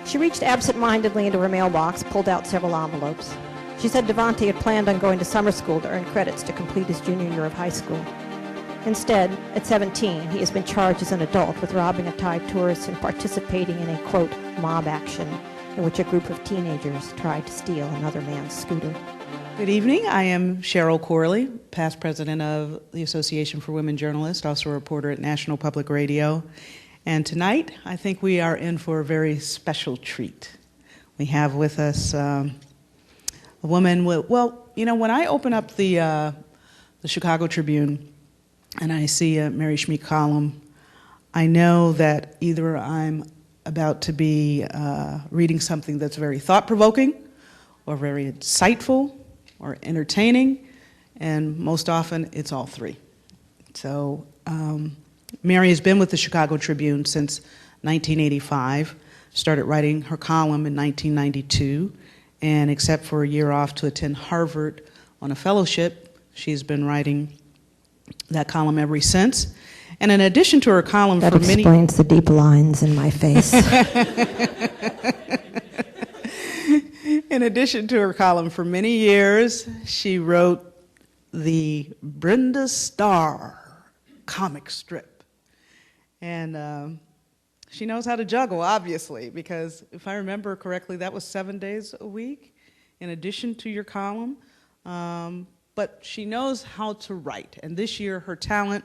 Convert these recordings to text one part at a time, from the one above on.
She reached absent-mindedly into her mailbox, pulled out several envelopes. She said Devante had planned on going to summer school to earn credits to complete his junior year of high school. Instead, at 17, he has been charged as an adult with robbing a Thai tourist and participating in a, quote, mob action in which a group of teenagers tried to steal another man's scooter. Good evening. I am Cheryl Corley, past president of the Association for Women Journalists, also a reporter at National Public Radio. And tonight, I think we are in for a very special treat. We have with us a woman with, well, you know, when I open up the Chicago Tribune and I see a Mary Schmich column, I know that either I'm about to be reading something that's very thought-provoking or very insightful or entertaining, and most often it's all three. So Mary has been with the Chicago Tribune since 1985, started writing her column in 1992, and except for a year off to attend Harvard on a fellowship, she's been writing that column ever since. And in addition to her column that for many... That explains the deep lines in my face. In addition to her column for many years, she wrote the Brenda Starr comic strip. And she knows how to juggle, obviously, because if I remember correctly, that was 7 days a week in addition to your column. But she knows how to write. And this year, her talent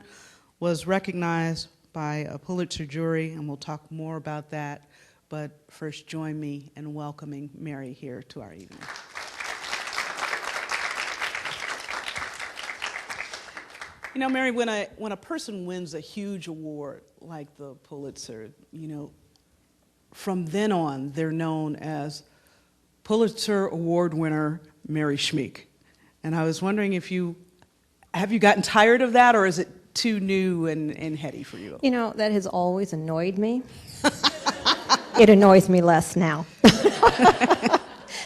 was recognized by a Pulitzer jury, and we'll talk more about that. But first, join me in welcoming Mary here to our evening. You know, Mary, when a person wins a huge award like the Pulitzer, you know, from then on, they're known as Pulitzer Award winner Mary Schmich. And I was wondering if have you gotten tired of that, or is it too new and heady for you? You know, that has always annoyed me. It annoys me less now.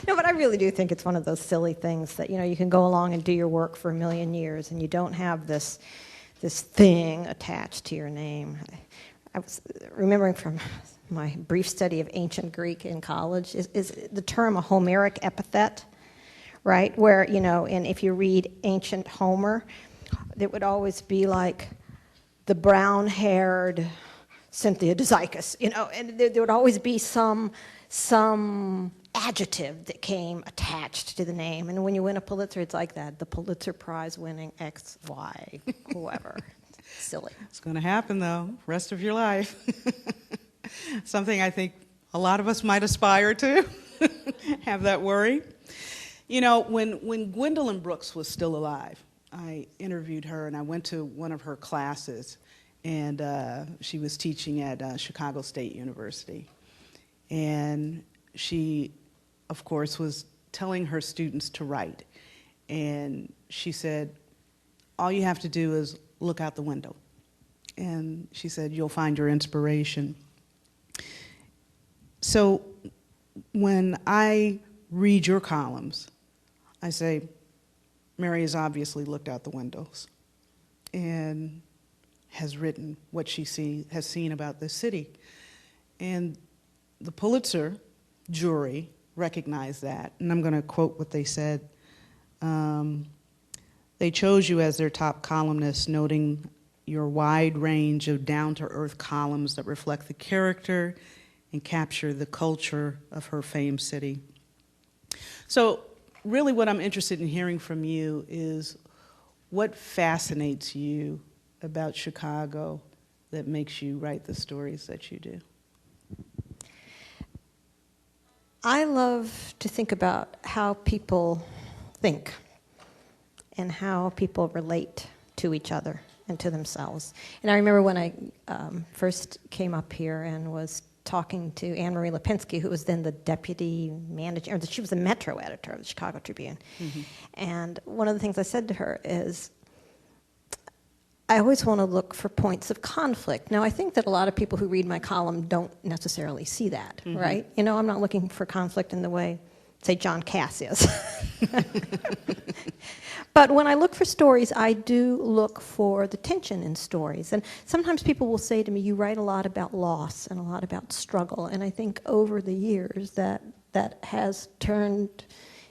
No, but I really do think it's one of those silly things that, you know, you can go along and do your work for a million years and you don't have this thing attached to your name. I was remembering from my brief study of ancient Greek in college, is the term a Homeric epithet, right? Where, you know, and if you read ancient Homer, it would always be like the brown-haired Cynthia Dozykis, you know, and there would always be some adjective that came attached to the name. And when you win a Pulitzer, it's like that, the Pulitzer Prize winning X, Y, whoever. Silly. It's going to happen, though, rest of your life. Something I think a lot of us might aspire to, have that worry. You know, when Gwendolyn Brooks was still alive, I interviewed her and I went to one of her classes, and she was teaching at Chicago State University. And she, of course, was telling her students to write. And she said, all you have to do is look out the window. And she said, you'll find your inspiration. So when I read your columns, I say, Mary has obviously looked out the windows and has written what she has seen about this city. And the Pulitzer jury recognized that, and I'm going to quote what they said. They chose you as their top columnist, noting your wide range of down-to-earth columns that reflect the character and capture the culture of her famed city. So really what I'm interested in hearing from you is what fascinates you about Chicago that makes you write the stories that you do? I love to think about how people think and how people relate to each other and to themselves. And I remember when I first came up here and was talking to Anne-Marie Lipinski, who was then the deputy manager, or she was the Metro editor of the Chicago Tribune. Mm-hmm. And one of the things I said to her is, I always want to look for points of conflict. Now, I think that a lot of people who read my column don't necessarily see that, mm-hmm. right? You know, I'm not looking for conflict in the way say John Cassius. But when I look for stories, I do look for the tension in stories. And sometimes people will say to me, you write a lot about loss and a lot about struggle. And I think over the years that has turned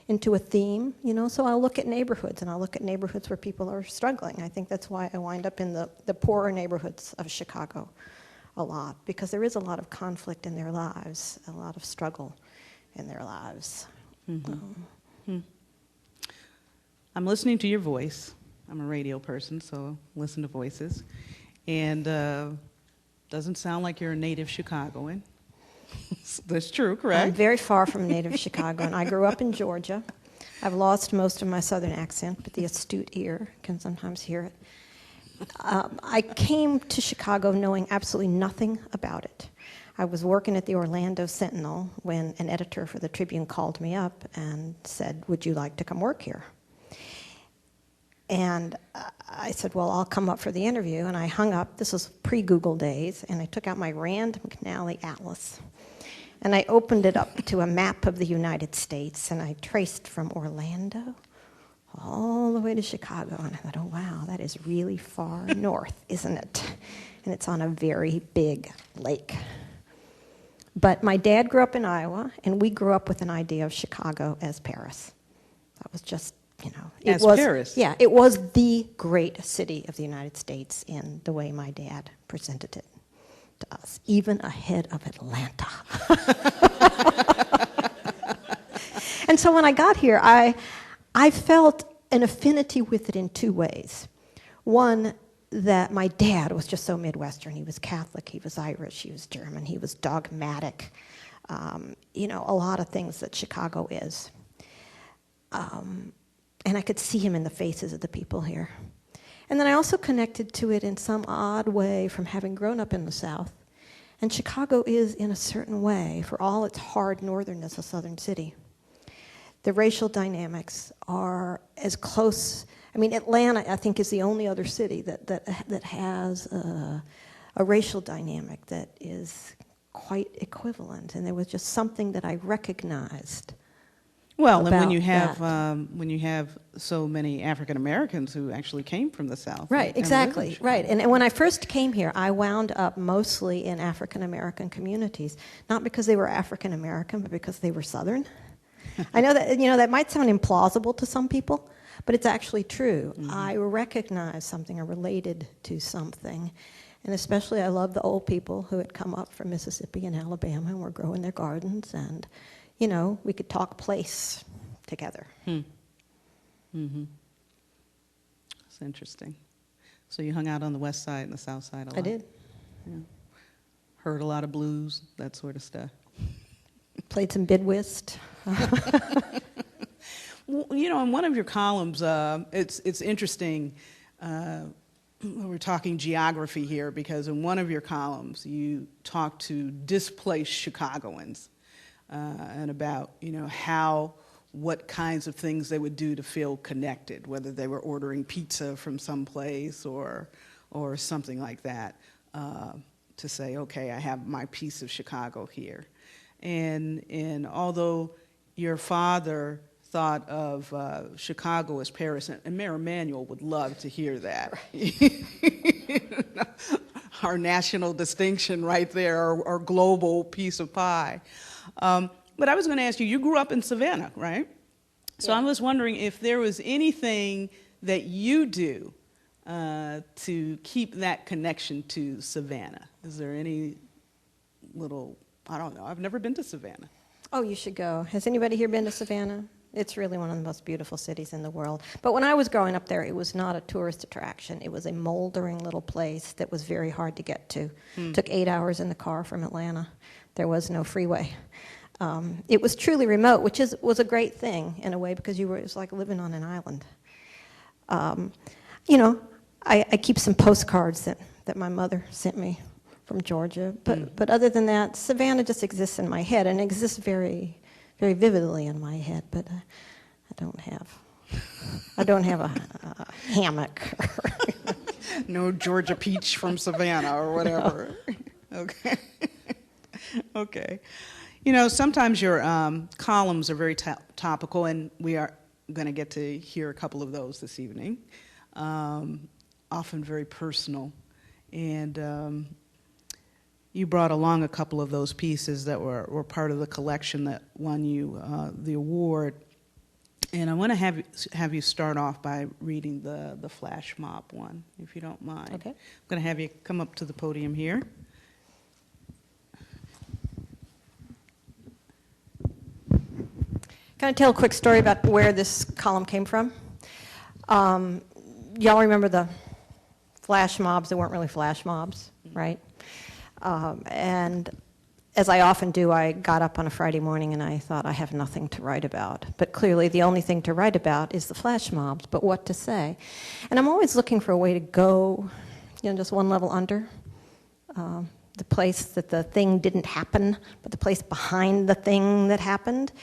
into a theme, you know. So I'll look at neighborhoods, and I'll look at neighborhoods where people are struggling. I think that's why I wind up in the poorer neighborhoods of Chicago a lot, because there is a lot of conflict in their lives, a lot of struggle in their lives. I'm listening to your voice. I'm a radio person, so listen to voices. And doesn't sound like you're a native Chicagoan. That's true, correct? I'm very far from native Chicagoan. I grew up in Georgia. I've lost most of my southern accent, but the astute ear can sometimes hear it. I came to Chicago knowing absolutely nothing about it. I was working at the Orlando Sentinel when an editor for the Tribune called me up and said, would you like to come work here? And I said, well, I'll come up for the interview. And I hung up. This was pre-Google days. And I took out my Rand McNally Atlas. And I opened it up to a map of the United States. And I traced from Orlando all the way to Chicago. And I thought, oh, wow, that is really far north, isn't it? And it's on a very big lake. But my dad grew up in Iowa, and we grew up with an idea of Chicago as Paris. That was just, you know. As Paris? Yeah, it was the great city of the United States in the way my dad presented it to us, even ahead of Atlanta. And so when I got here, I felt an affinity with it in two ways. One, that my dad was just so Midwestern. He was Catholic, he was Irish, he was German, he was dogmatic. You know, a lot of things that Chicago is. And I could see him in the faces of the people here. And then I also connected to it in some odd way from having grown up in the South. And Chicago is, in a certain way, for all its hard northernness, a southern city. The racial dynamics are as close. I mean, Atlanta, I think, is the only other city that has a racial dynamic that is quite equivalent. And there was just something that I recognized. Well, and when you have so many African Americans who actually came from the South, right? Exactly, right. And when I first came here, I wound up mostly in African American communities, not because they were African American, but because they were Southern. I know that that might sound implausible to some people, but it's actually true. Mm-hmm. I recognize something or related to something, and especially I love the old people who had come up from Mississippi and Alabama and were growing their gardens and. You know, we could talk place together. Mm-hmm. That's interesting. So you hung out on the west side and the south side a lot? I did. Yeah. Heard a lot of blues, that sort of stuff. Played some bid whist. Well, you know, in one of your columns, it's interesting. We're talking geography here because in one of your columns, you talk to displaced Chicagoans. And about, what kinds of things they would do to feel connected, whether they were ordering pizza from someplace or something like that, to say, okay, I have my piece of Chicago here. And although your father thought of Chicago as Paris, and Mayor Emanuel would love to hear that. Our national distinction right there, our global piece of pie. But I was going to ask you, you grew up in Savannah, right? So yeah. I was wondering if there was anything that you do to keep that connection to Savannah. Is there any little, I don't know, I've never been to Savannah. Oh, you should go. Has anybody here been to Savannah? It's really one of the most beautiful cities in the world. But when I was growing up there, it was not a tourist attraction. It was a moldering little place that was very hard to get to. It took 8 hours in the car from Atlanta. There was no freeway. It was truly remote, which was a great thing in a way because it was like living on an island. I keep some postcards that my mother sent me from Georgia, but other than that, Savannah just exists in my head and exists very, very vividly in my head. But I don't have a hammock. No Georgia peach from Savannah or whatever. Okay. Okay. You know, sometimes your columns are very topical, and we are going to get to hear a couple of those this evening, often very personal. And you brought along a couple of those pieces that were part of the collection that won you the award. And I want to have you start off by reading the flash mob one, if you don't mind. Okay. I'm going to have you come up to the podium here. Can I tell a quick story about where this column came from? Y'all remember the flash mobs? They weren't really flash mobs, right? And as I often do, I got up on a Friday morning and I thought, I have nothing to write about. But clearly the only thing to write about is the flash mobs, but what to say? And I'm always looking for a way to go, just one level under. The place that the thing didn't happen, but the place behind the thing that happened.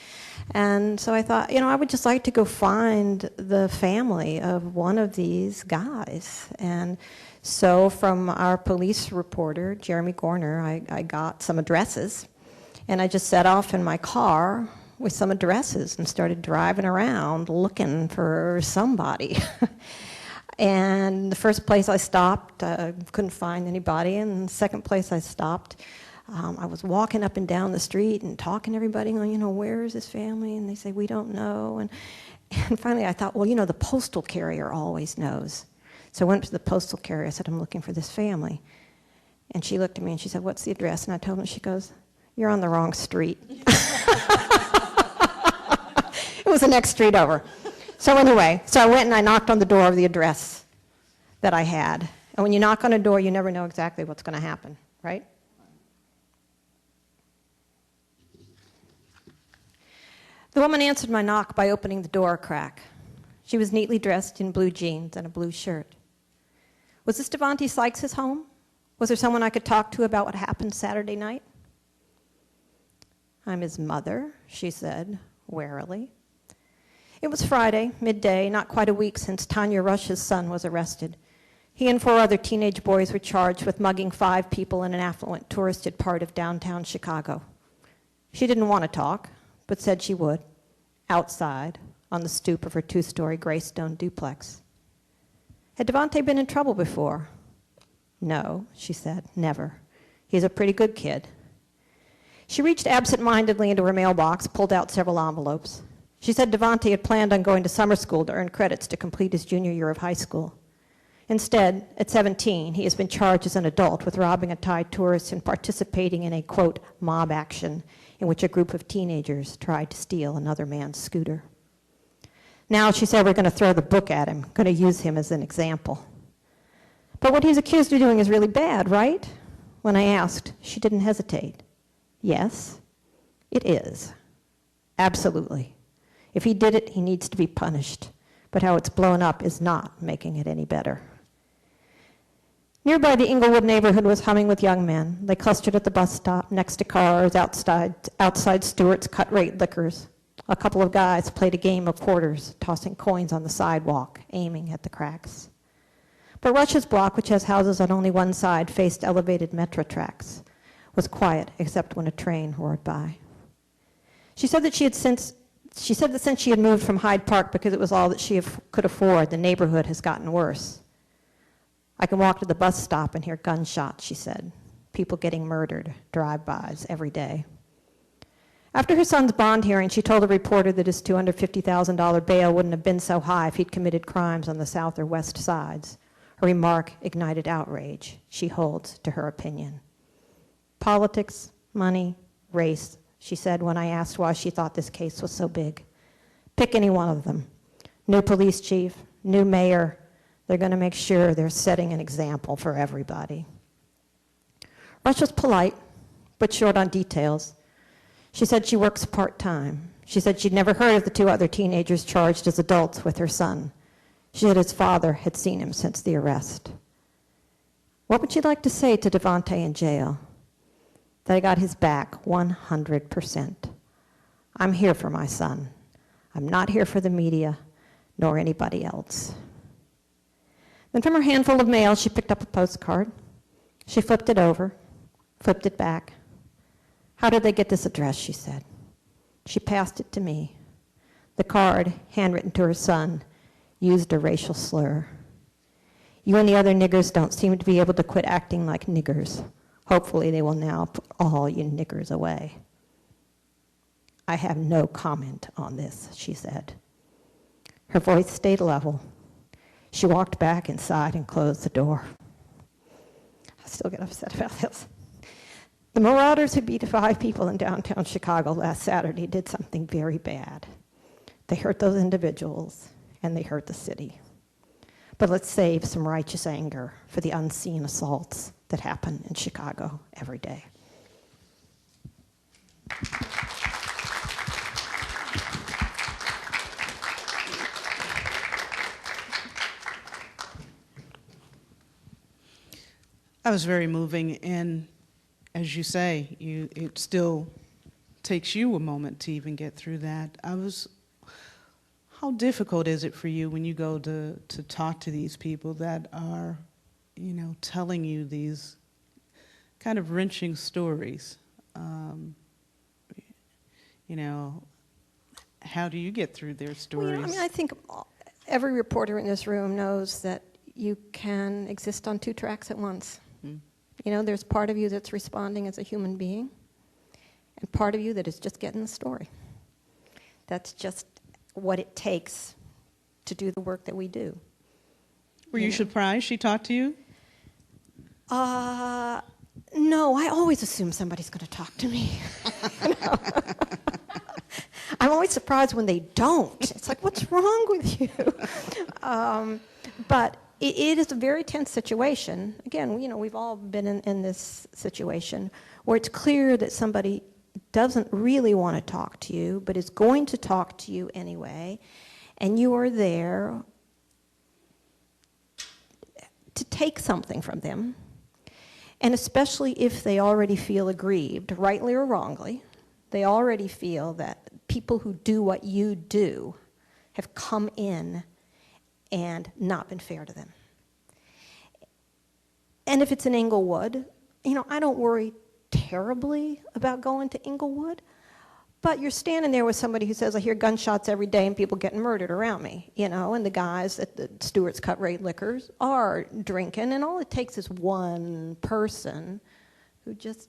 And so I thought, I would just like to go find the family of one of these guys. And so from our police reporter, Jeremy Gorner, I got some addresses. And I just set off in my car with some addresses and started driving around looking for somebody. And the first place I stopped, couldn't find anybody. And the second place I stopped, I was walking up and down the street and talking to everybody, going, where is this family? And they say, we don't know. And finally I thought, well, the postal carrier always knows. So I went to the postal carrier. I said, I'm looking for this family. And she looked at me and she said, what's the address? And I told her, she goes, you're on the wrong street. It was the next street over. So anyway, I went and I knocked on the door of the address that I had. And when you knock on a door, you never know exactly what's going to happen, right? The woman answered my knock by opening the door a crack. She was neatly dressed in blue jeans and a blue shirt. Was this Devontae Sykes' home? Was there someone I could talk to about what happened Saturday night? I'm his mother, she said, warily. It was Friday, midday, not quite a week since Tanya Rush's son was arrested. He and 4 other teenage boys were charged with mugging 5 people in an affluent touristed part of downtown Chicago. She didn't want to talk, but said she would, outside, on the stoop of her 2-story graystone duplex. Had Devontae been in trouble before? No, she said, never. He's a pretty good kid. She reached absent-mindedly into her mailbox, pulled out several envelopes. She said Devontae had planned on going to summer school to earn credits to complete his junior year of high school. Instead, at 17, he has been charged as an adult with robbing a Thai tourist and participating in a, quote, mob action in which a group of teenagers tried to steal another man's scooter. Now, she said, we're going to throw the book at him, going to use him as an example. But what he's accused of doing is really bad, right? When I asked, she didn't hesitate. Yes, it is. Absolutely. If he did it, he needs to be punished. But how it's blown up is not making it any better. Nearby, the Inglewood neighborhood was humming with young men. They clustered at the bus stop, next to cars, outside Stewart's cut-rate liquors. A couple of guys played a game of quarters, tossing coins on the sidewalk, aiming at the cracks. But Rush's block, which has houses on only one side, faced elevated metro tracks, was quiet except when a train roared by. She said that since she had moved from Hyde Park because it was all that she could afford, the neighborhood has gotten worse. I can walk to the bus stop and hear gunshots, she said. People getting murdered, drive-bys every day. After her son's bond hearing, she told a reporter that his $250,000 bail wouldn't have been so high if he'd committed crimes on the south or west sides. Her remark ignited outrage. She holds to her opinion. Politics, money, race, she said when I asked why she thought this case was so big. Pick any one of them. New police chief, new mayor. They're going to make sure they're setting an example for everybody. Rush was polite, but short on details. She said she works part-time. She said she'd never heard of the 2 other teenagers charged as adults with her son. She said his father had seen him since the arrest. What would she like to say to Devontae in jail? That I got his back 100%. I'm here for my son. I'm not here for the media, nor anybody else. Then from her handful of mail, she picked up a postcard. She flipped it over, flipped it back. "How did they get this address?" she said. She passed it to me. The card, handwritten to her son, used a racial slur. "You and the other niggers don't seem to be able to quit acting like niggers. Hopefully they will now put all you niggers away." "I have no comment on this," she said. Her voice stayed level. She walked back inside and closed the door. I still get upset about this. The marauders who beat 5 people in downtown Chicago last Saturday did something very bad. They hurt those individuals, and they hurt the city. But let's save some righteous anger for the unseen assaults that happen in Chicago every day. That was very moving, and as you say, it still takes you a moment to even get through that. How difficult is it for you when you go to talk to these people that are, telling you these kind of wrenching stories? How do you get through their stories? Well, I think every reporter in this room knows that you can exist on 2 tracks at once. There's part of you that's responding as a human being, and part of you that is just getting the story. That's just what it takes to do the work that we do. Were you surprised she talked to you? No, I always assume somebody's going to talk to me. I'm always surprised when they don't. It's like, what's wrong with you? But it is a very tense situation. Again, we've all been in this situation where it's clear that somebody doesn't really want to talk to you, but is going to talk to you anyway, and you are there to take something from them, and especially if they already feel aggrieved, rightly or wrongly, they already feel that people who do what you do have come in and not been fair to them. And if it's in Inglewood, I don't worry terribly about going to Inglewood, but you're standing there with somebody who says, "I hear gunshots every day and people getting murdered around me," and the guys at the Stewart's Cut Rate Liquors are drinking, and all it takes is one person who just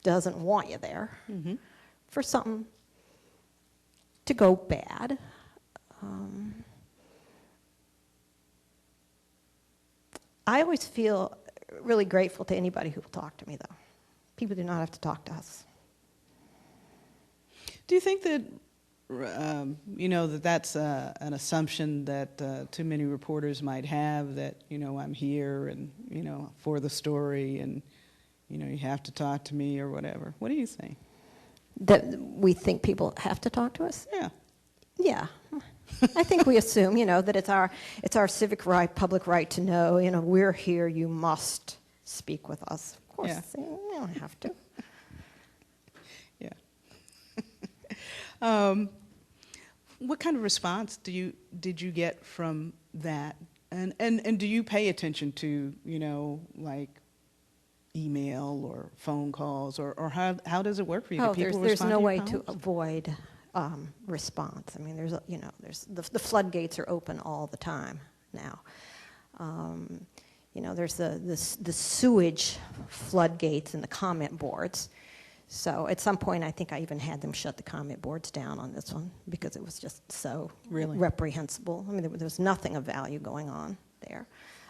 doesn't want you there for something to go bad. I always feel really grateful to anybody who will talk to me, though. People do not have to talk to us. Do you think that, that's an assumption that too many reporters might have, that, I'm here and, for the story and, you have to talk to me or whatever? What do you think? That we think people have to talk to us? Yeah. Yeah. I think we assume, that it's our civic right, public right to know, we're here, you must speak with us. Of course, Yeah. You don't have to. Yeah. What kind of response did you get from that? And do you pay attention to, like email or phone calls, or how does it work for you? Do people There's respond no to your way calls? to avoid response. I mean, the floodgates are open all the time now. There's the sewage floodgates and the comment boards. So at some point, I think I even had them shut the comment boards down on this one because it was just so reprehensible. I mean, there was nothing of value going on there.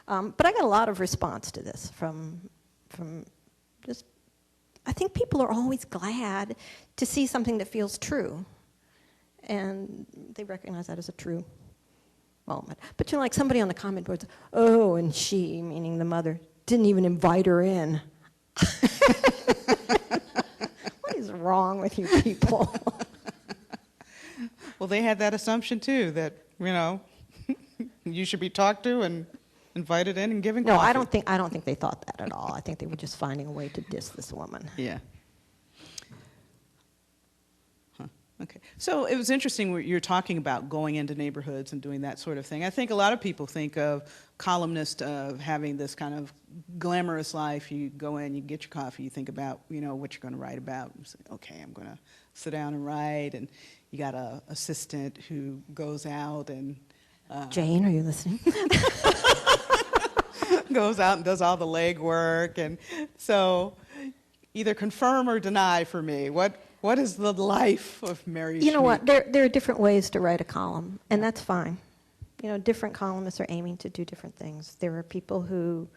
But I got a lot of response to this from just, I think people are always glad to see something that feels true. And they recognize that as a true moment. But like somebody on the comment boards, "Oh, and she," meaning the mother, "didn't even invite her in." What is wrong with you people? Well, they had that assumption too, that you should be talked to and invited in and given coffee. No, I don't think they thought that at all. I think they were just finding a way to diss this woman. Yeah. Okay. So it was interesting what you're talking about going into neighborhoods and doing that sort of thing. I think a lot of people think of columnists of having this kind of glamorous life. You go in, you get your coffee, you think about, what you're going to write about. You say, okay, I'm going to sit down and write. And you got an assistant who goes out and... Jane, are you listening? goes out and does all the legwork. And so either confirm or deny for me. What is the life of Mary Schmich? You know what? There are different ways to write a column, and that's fine. Different columnists are aiming to do different things. There are people who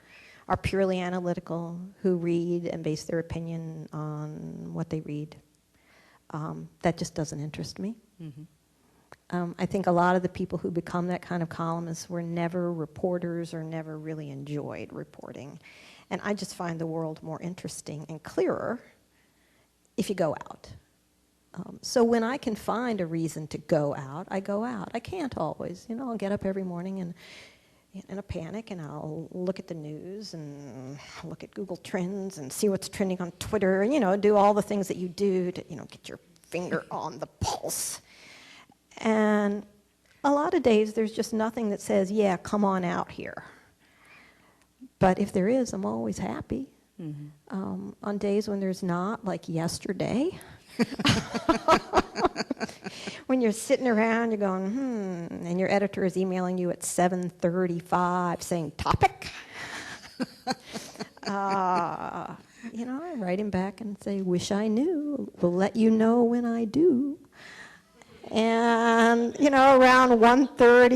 are purely analytical, who read and base their opinion on what they read. That just doesn't interest me. Mm-hmm. I think a lot of the people who become that kind of columnists were never reporters or never really enjoyed reporting. And I just find the world more interesting and clearer if you go out. So when I can find a reason to go out, I go out. I can't always. I'll get up every morning and in a panic, and I'll look at the news and look at Google Trends and see what's trending on Twitter, and do all the things that you do to get your finger on the pulse. And a lot of days there's just nothing that says, yeah, come on out here. But if there is, I'm always happy. Mm-hmm. On days when there's not, like yesterday, when you're sitting around, you're going, and your editor is emailing you at 7:35 saying, topic? I write him back and say, wish I knew. Will let you know when I do. And, around 1:30,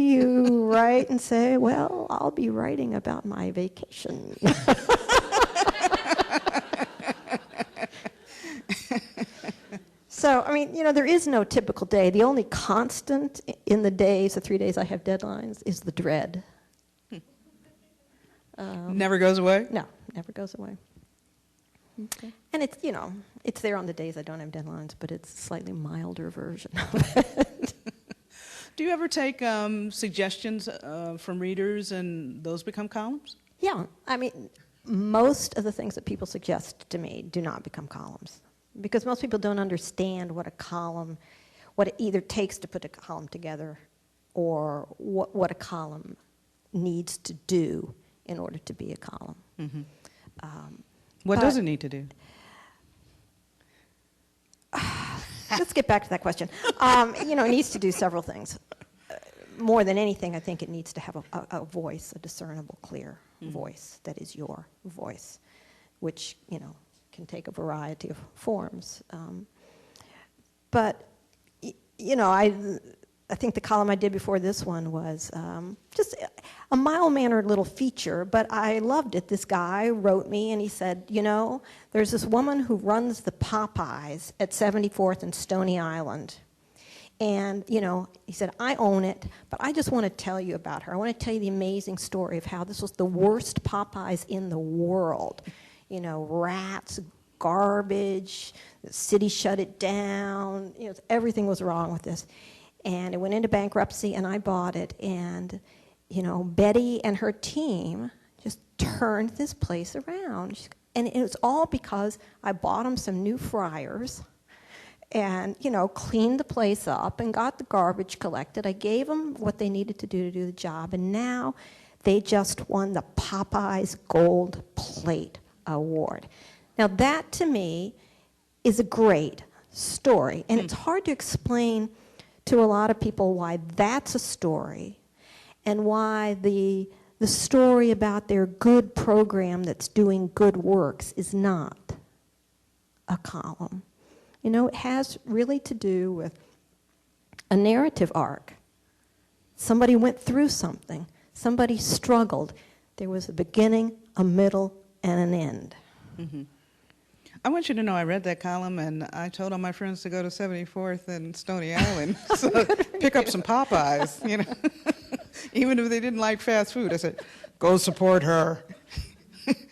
you write and say, well, I'll be writing about my vacation. So, there is no typical day. The only constant in the days, the 3 days I have deadlines, is the dread. Never goes away? No, never goes away. Okay. And it's, it's there on the days I don't have deadlines, but it's a slightly milder version of it. Do you ever take suggestions from readers and those become columns? Yeah. Most of the things that people suggest to me do not become columns because most people don't understand what it either takes to put a column together or what a column needs to do in order to be a column. Mm-hmm. What does it need to do? Let's get back to that question. It needs to do several things. More than anything, I think it needs to have a voice, a discernible, clear voice that is your voice, which, can take a variety of forms. But I think the column I did before this one was just a mild-mannered little feature, but I loved it. This guy wrote me, and he said, there's this woman who runs the Popeyes at 74th and Stony Island. And, he said, I own it, but I just want to tell you about her. I want to tell you the amazing story of how this was the worst Popeyes in the world. Rats, garbage, the city shut it down. Everything was wrong with this. And it went into bankruptcy, and I bought it. And, Betty and her team just turned this place around. And it was all because I bought them some new fryers and, cleaned the place up and got the garbage collected. I gave them what they needed to do the job. And now they just won the Popeyes Gold Plate Award. Now, that, to me, is a great story. And it's hard to explain to a lot of people why that's a story and why the story about their good program that's doing good works is not a column. It has really to do with a narrative arc. Somebody went through something. Somebody struggled. There was a beginning, a middle, and an end. Mm-hmm. I want you to know I read that column, and I told all my friends to go to 74th and Stony Island, so pick up some Popeyes, Even if they didn't like fast food, I said, go support her.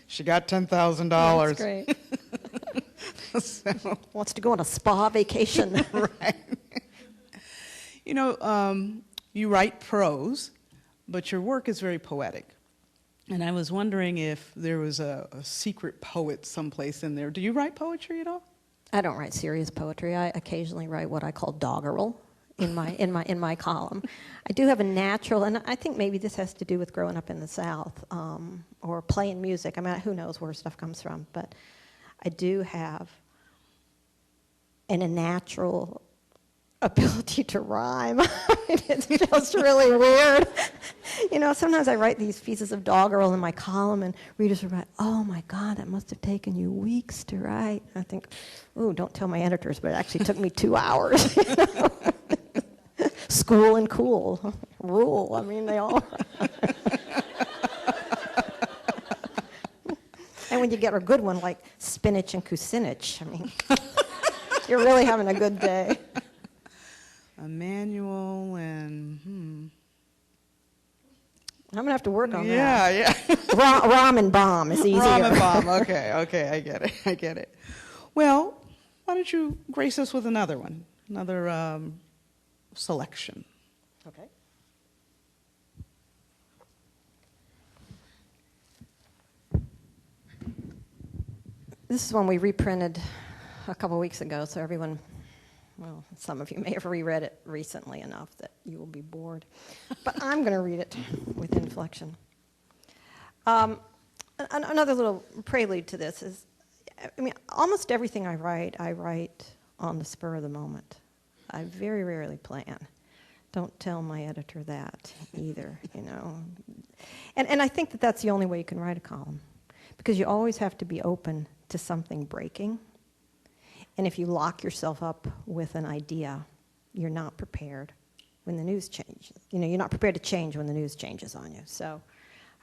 She got $10,000. That's great. So, wants to go on a spa vacation. Right. You write prose, but your work is very poetic. And I was wondering if there was a secret poet someplace in there. Do you write poetry at all? I don't write serious poetry. I occasionally write what I call doggerel in my column. I do have a natural, and I think maybe this has to do with growing up in the South, or playing music. I mean, who knows where stuff comes from, but I do have a natural ability to rhyme. It feels really weird. You know, sometimes I write these pieces of doggerel in my column, and readers are like, "Oh my God, that must have taken you weeks to write." I think, "Ooh, don't tell my editors," but it actually took me 2 hours. You know? School and cool, rule. I mean, they all. And when you get a good one like spinach and kucinich, I mean, you're really having a good day. A manual and I'm gonna have to work on that. Yeah. Ramen bomb is easier. Ramen bomb. Okay, I get it. Well, why don't you grace us with another one, another selection? Okay. This is one we reprinted a couple weeks ago, so everyone, well, some of you may have reread it recently enough that you will be bored. But I'm going to read it with inflection. Another little prelude to this is, I mean, almost everything I write on the spur of the moment. I very rarely plan. Don't tell my editor that either, you know. And I think that that's the only way you can write a column, because you always have to be open to something breaking. And if you lock yourself up with an idea, you're not prepared when the news changes. You know, you're not prepared to change when the news changes on you. So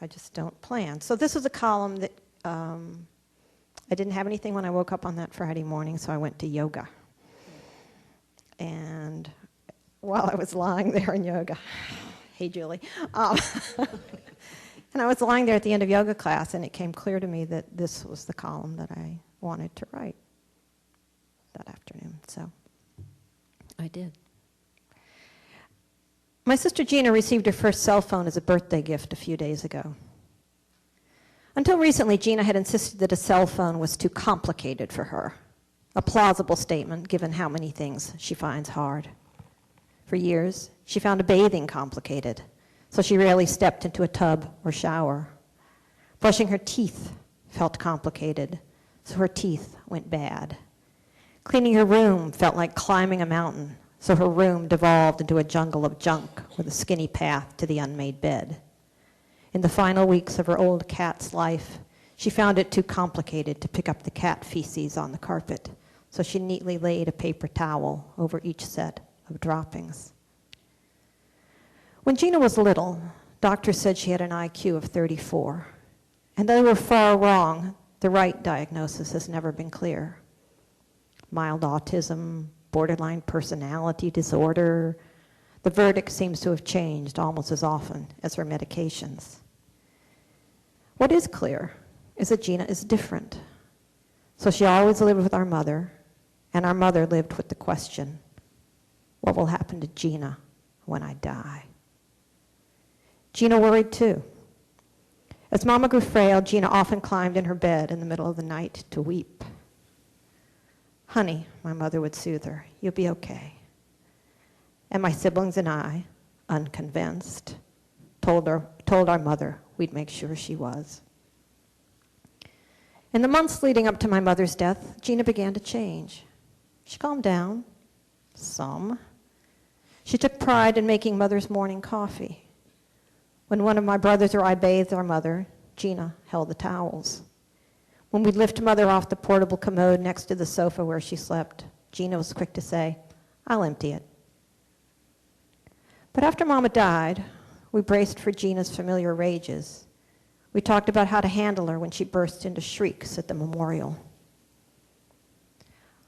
I just don't plan. So this was a column that I didn't have anything when I woke up on that Friday morning, so I went to yoga. And while I was lying there in yoga, hey, Julie, and I was lying there at the end of yoga class, and it came clear to me that this was the column that I wanted to write that afternoon. So I did. My sister Gina received her first cell phone as a birthday gift a few days ago. Until recently, Gina had insisted that a cell phone was too complicated for her, a plausible statement given how many things she finds hard. For years, she found bathing complicated, so she rarely stepped into a tub or shower. Brushing her teeth felt complicated, so her teeth went bad. Cleaning her room felt like climbing a mountain, so her room devolved into a jungle of junk with a skinny path to the unmade bed. In the final weeks of her old cat's life, she found it too complicated to pick up the cat feces on the carpet, so she neatly laid a paper towel over each set of droppings. When Gina was little, doctors said she had an IQ of 34, and they were far wrong. The right diagnosis has never been clear. Mild autism, borderline personality disorder. The verdict seems to have changed almost as often as her medications. What is clear is that Gina is different. So she always lived with our mother, and our mother lived with the question, what will happen to Gina when I die? Gina worried too. As Mama grew frail, Gina often climbed in her bed in the middle of the night to weep. Honey, my mother would soothe her, you'll be okay. And my siblings and I, unconvinced, told our mother we'd make sure she was. In the months leading up to my mother's death, Gina began to change. She calmed down, some. She took pride in making Mother's morning coffee. When one of my brothers or I bathed our mother, Gina held the towels. When we'd lift Mother off the portable commode next to the sofa where she slept, Gina was quick to say, I'll empty it. But after Mama died, we braced for Gina's familiar rages. We talked about how to handle her when she burst into shrieks at the memorial.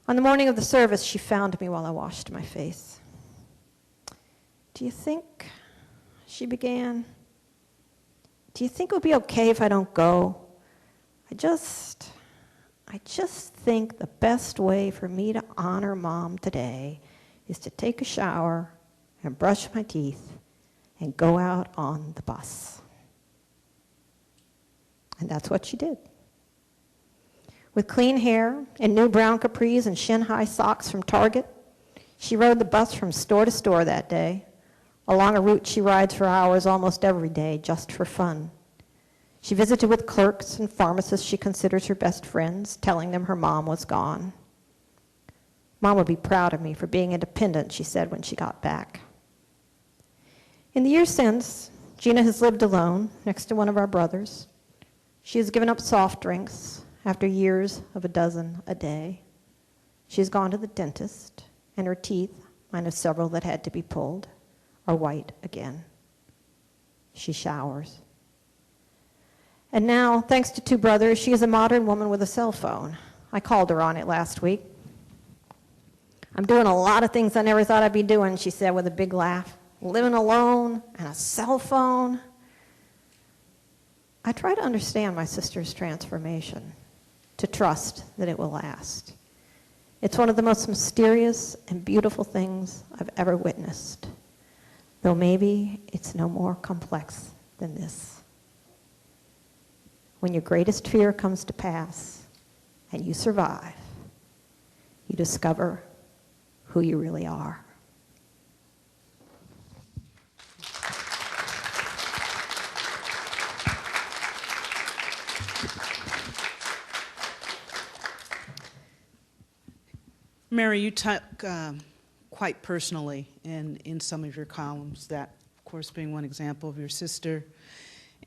On the morning of the service, she found me while I washed my face. Do you think, she began, do you think it would be okay if I don't go? I just think the best way for me to honor Mom today is to take a shower and brush my teeth and go out on the bus. And that's what she did. With clean hair and new brown capris and shin-high socks from Target, she rode the bus from store to store that day, along a route she rides for hours almost every day just for fun. She visited with clerks and pharmacists she considers her best friends, telling them her mom was gone. Mom would be proud of me for being independent, she said when she got back. In the years since, Gina has lived alone next to one of our brothers. She has given up soft drinks after years of a dozen a day. She has gone to the dentist, and her teeth, minus several that had to be pulled, are white again. She showers. And now, thanks to two brothers, she is a modern woman with a cell phone. I called her on it last week. I'm doing a lot of things I never thought I'd be doing, she said with a big laugh. Living alone and a cell phone. I try to understand my sister's transformation, to trust that it will last. It's one of the most mysterious and beautiful things I've ever witnessed, though maybe it's no more complex than this. When your greatest fear comes to pass and you survive, you discover who you really are. Mary, you talk quite personally in some of your columns, that, of course, being one example of your sister.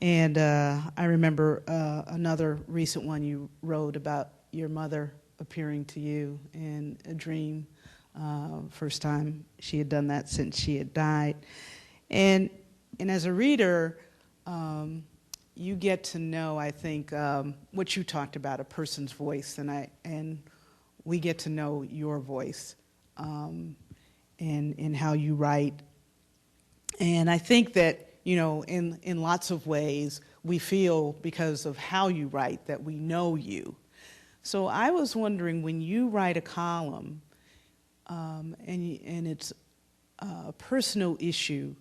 And I remember another recent one you wrote about your mother appearing to you in a dream, first time she had done that since she had died. And as a reader, you get to know, I think, what you talked about, a person's voice, and we get to know your voice and how you write. And I think that, you know, in lots of ways, we feel, because of how you write, that we know you. So I was wondering, when you write a column, and it's a personal issue,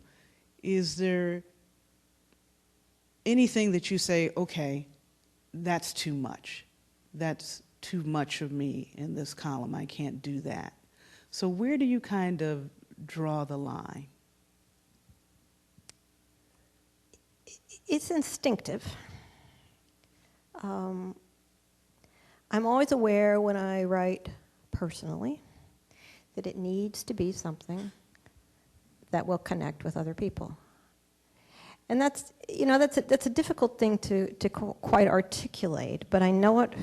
is there anything that you say, okay, that's too much. That's too much of me in this column. I can't do that. So where do you kind of draw the line? It's instinctive. I'm always aware when I write personally that it needs to be something that will connect with other people. And that's, you know, that's a difficult thing to quite articulate, but I know it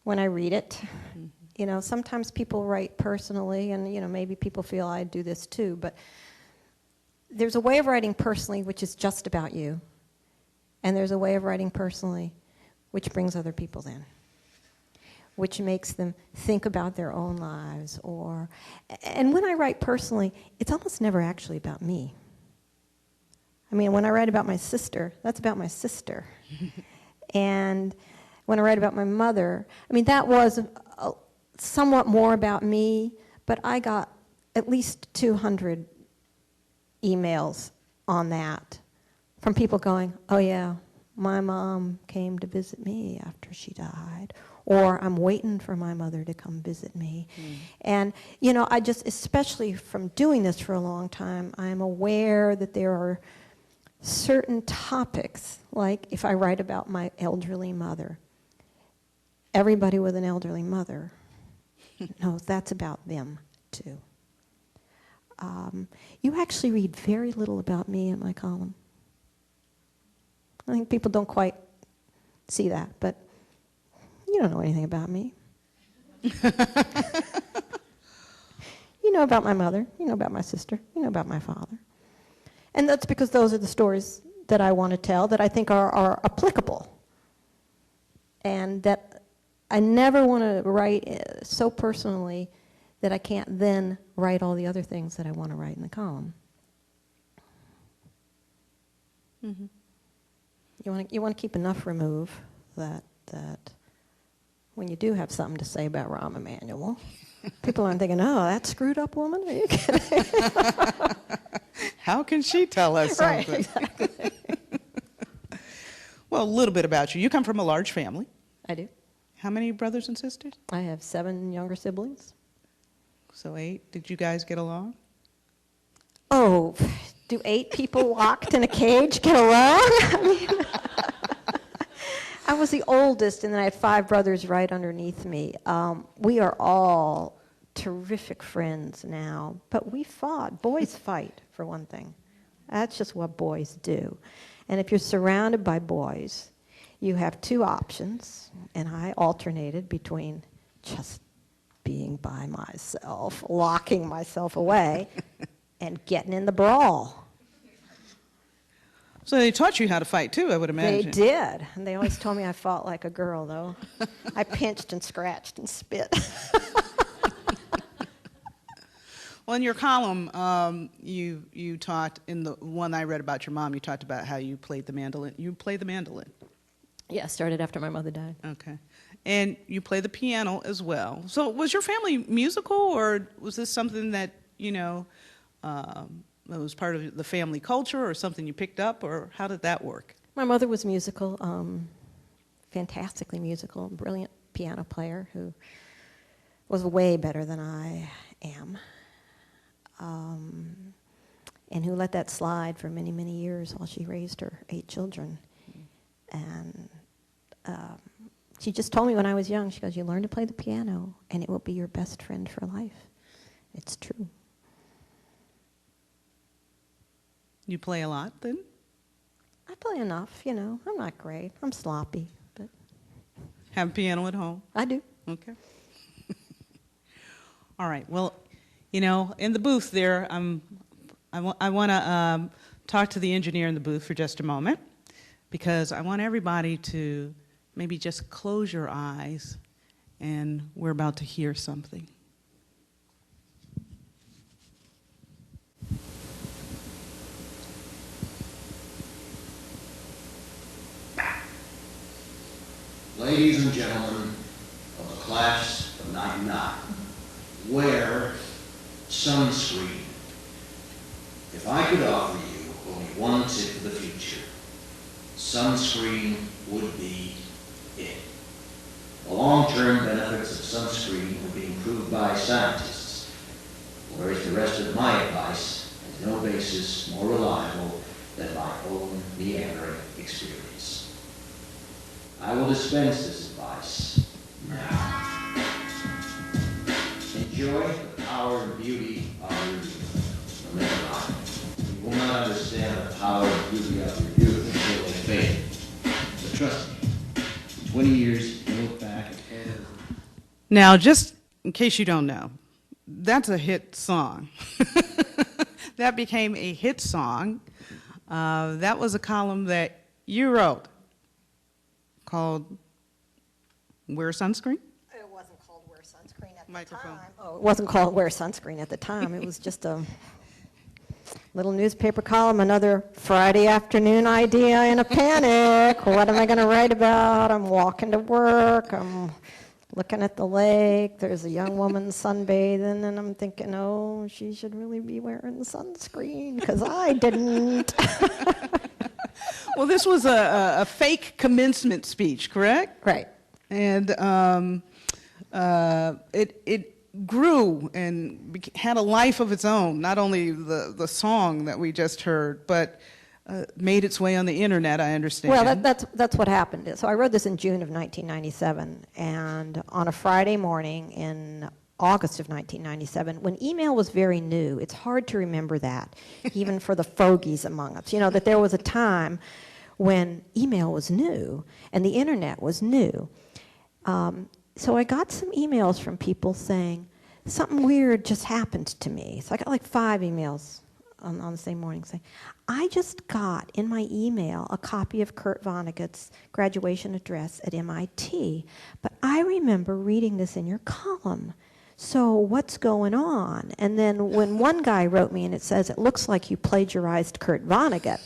when I read it. Mm-hmm. You know, sometimes people write personally, and, you know, maybe people feel I do this too, but there's a way of writing personally which is just about you, and there's a way of writing personally which brings other people in, which makes them think about their own lives. And when I write personally, it's almost never actually about me. I mean, when I write about my sister, that's about my sister. And when I write about my mother, I mean, that was somewhat more about me, but I got at least 200 emails on that from people going, oh yeah, my mom came to visit me after she died, or I'm waiting for my mother to come visit me. And, you know, I just, especially from doing this for a long time, I'm aware that there are certain topics, like if I write about my elderly mother, everybody with an elderly mother knows that's about them too. You actually read very little about me in my column. I think people don't quite see that, but you don't know anything about me. You know about my mother, you know about my sister, you know about my father. And that's because those are the stories that I want to tell, that I think are applicable. And that I never want to write so personally that I can't then write all the other things that I want to write in the column. Mm-hmm. You want to keep enough remove that when you do have something to say about Rahm Emanuel, people aren't thinking, oh, that screwed up woman? Are you kidding? How can she tell us something? Right, exactly. Well, a little bit about you. You come from a large family. I do. How many brothers and sisters? I have 7 younger siblings. So 8. Did you guys get along? Oh, do 8 people locked in a cage get along? I mean, I was the oldest, and then I had 5 brothers right underneath me. We are all terrific friends now, but we fought. Boys fight, for one thing. That's just what boys do. And if you're surrounded by boys, you have 2 options, and I alternated between just being by myself, locking myself away, and getting in the brawl. So they taught you how to fight, too, I would imagine. They did. And they always told me I fought like a girl, though. I pinched and scratched and spit. Well, in your column, you taught, in the one I read about your mom, you talked about how you played the mandolin. You play the mandolin. Yeah, started after my mother died. Okay. And you play the piano as well. So was your family musical, or was this something that, that was part of the family culture, or something you picked up, or how did that work? My mother was musical, fantastically musical, brilliant piano player who was way better than I am, and who let that slide for many, many years while she raised her 8 children. And she just told me when I was young, she goes, you learn to play the piano, and it will be your best friend for life. It's true. You play a lot, then? I play enough, I'm not great. I'm sloppy, but... Have a piano at home? I do. Okay. All right. Well, in the booth there, I want to talk to the engineer in the booth for just a moment, because I want everybody to maybe just close your eyes, and we're about to hear something. Ladies and gentlemen of the class of '99, wear sunscreen. If I could offer you only one tip for the future, sunscreen would be it. The long-term benefits of sunscreen would be improved by scientists, whereas the rest of my advice has no basis more reliable than my own meandering experience. I will dispense this advice now. Enjoy the power and beauty of your youth. Remember, you will not understand the power and beauty of your youth until they fade. But trust me, 20 years, you look back and... Now, just in case you don't know, that's a hit song. That became a hit song. That was a column that you wrote, called Wear Sunscreen? It wasn't called Wear Sunscreen at Microphone. the time. Oh, it wasn't called Wear Sunscreen at the time. It was just a little newspaper column, another Friday afternoon idea in a panic. What am I going to write about? I'm walking to work. I'm looking at the lake. There's a young woman sunbathing, and I'm thinking, oh, she should really be wearing sunscreen, because I didn't. Well, this was a fake commencement speech, correct? Right. And it grew and had a life of its own. Not only the song that we just heard, but made its way on the internet, I understand. Well, that's what happened. So I wrote this in June of 1997, and on a Friday morning in August of 1997, when email was very new. It's hard to remember that, even for the fogies among us. That there was a time when email was new and the internet was new. So I got some emails from people saying, something weird just happened to me. So I got like 5 emails on the same morning saying, I just got in my email a copy of Kurt Vonnegut's graduation address at MIT, but I remember reading this in your column. So what's going on? And then when one guy wrote me and it says, it looks like you plagiarized Kurt Vonnegut,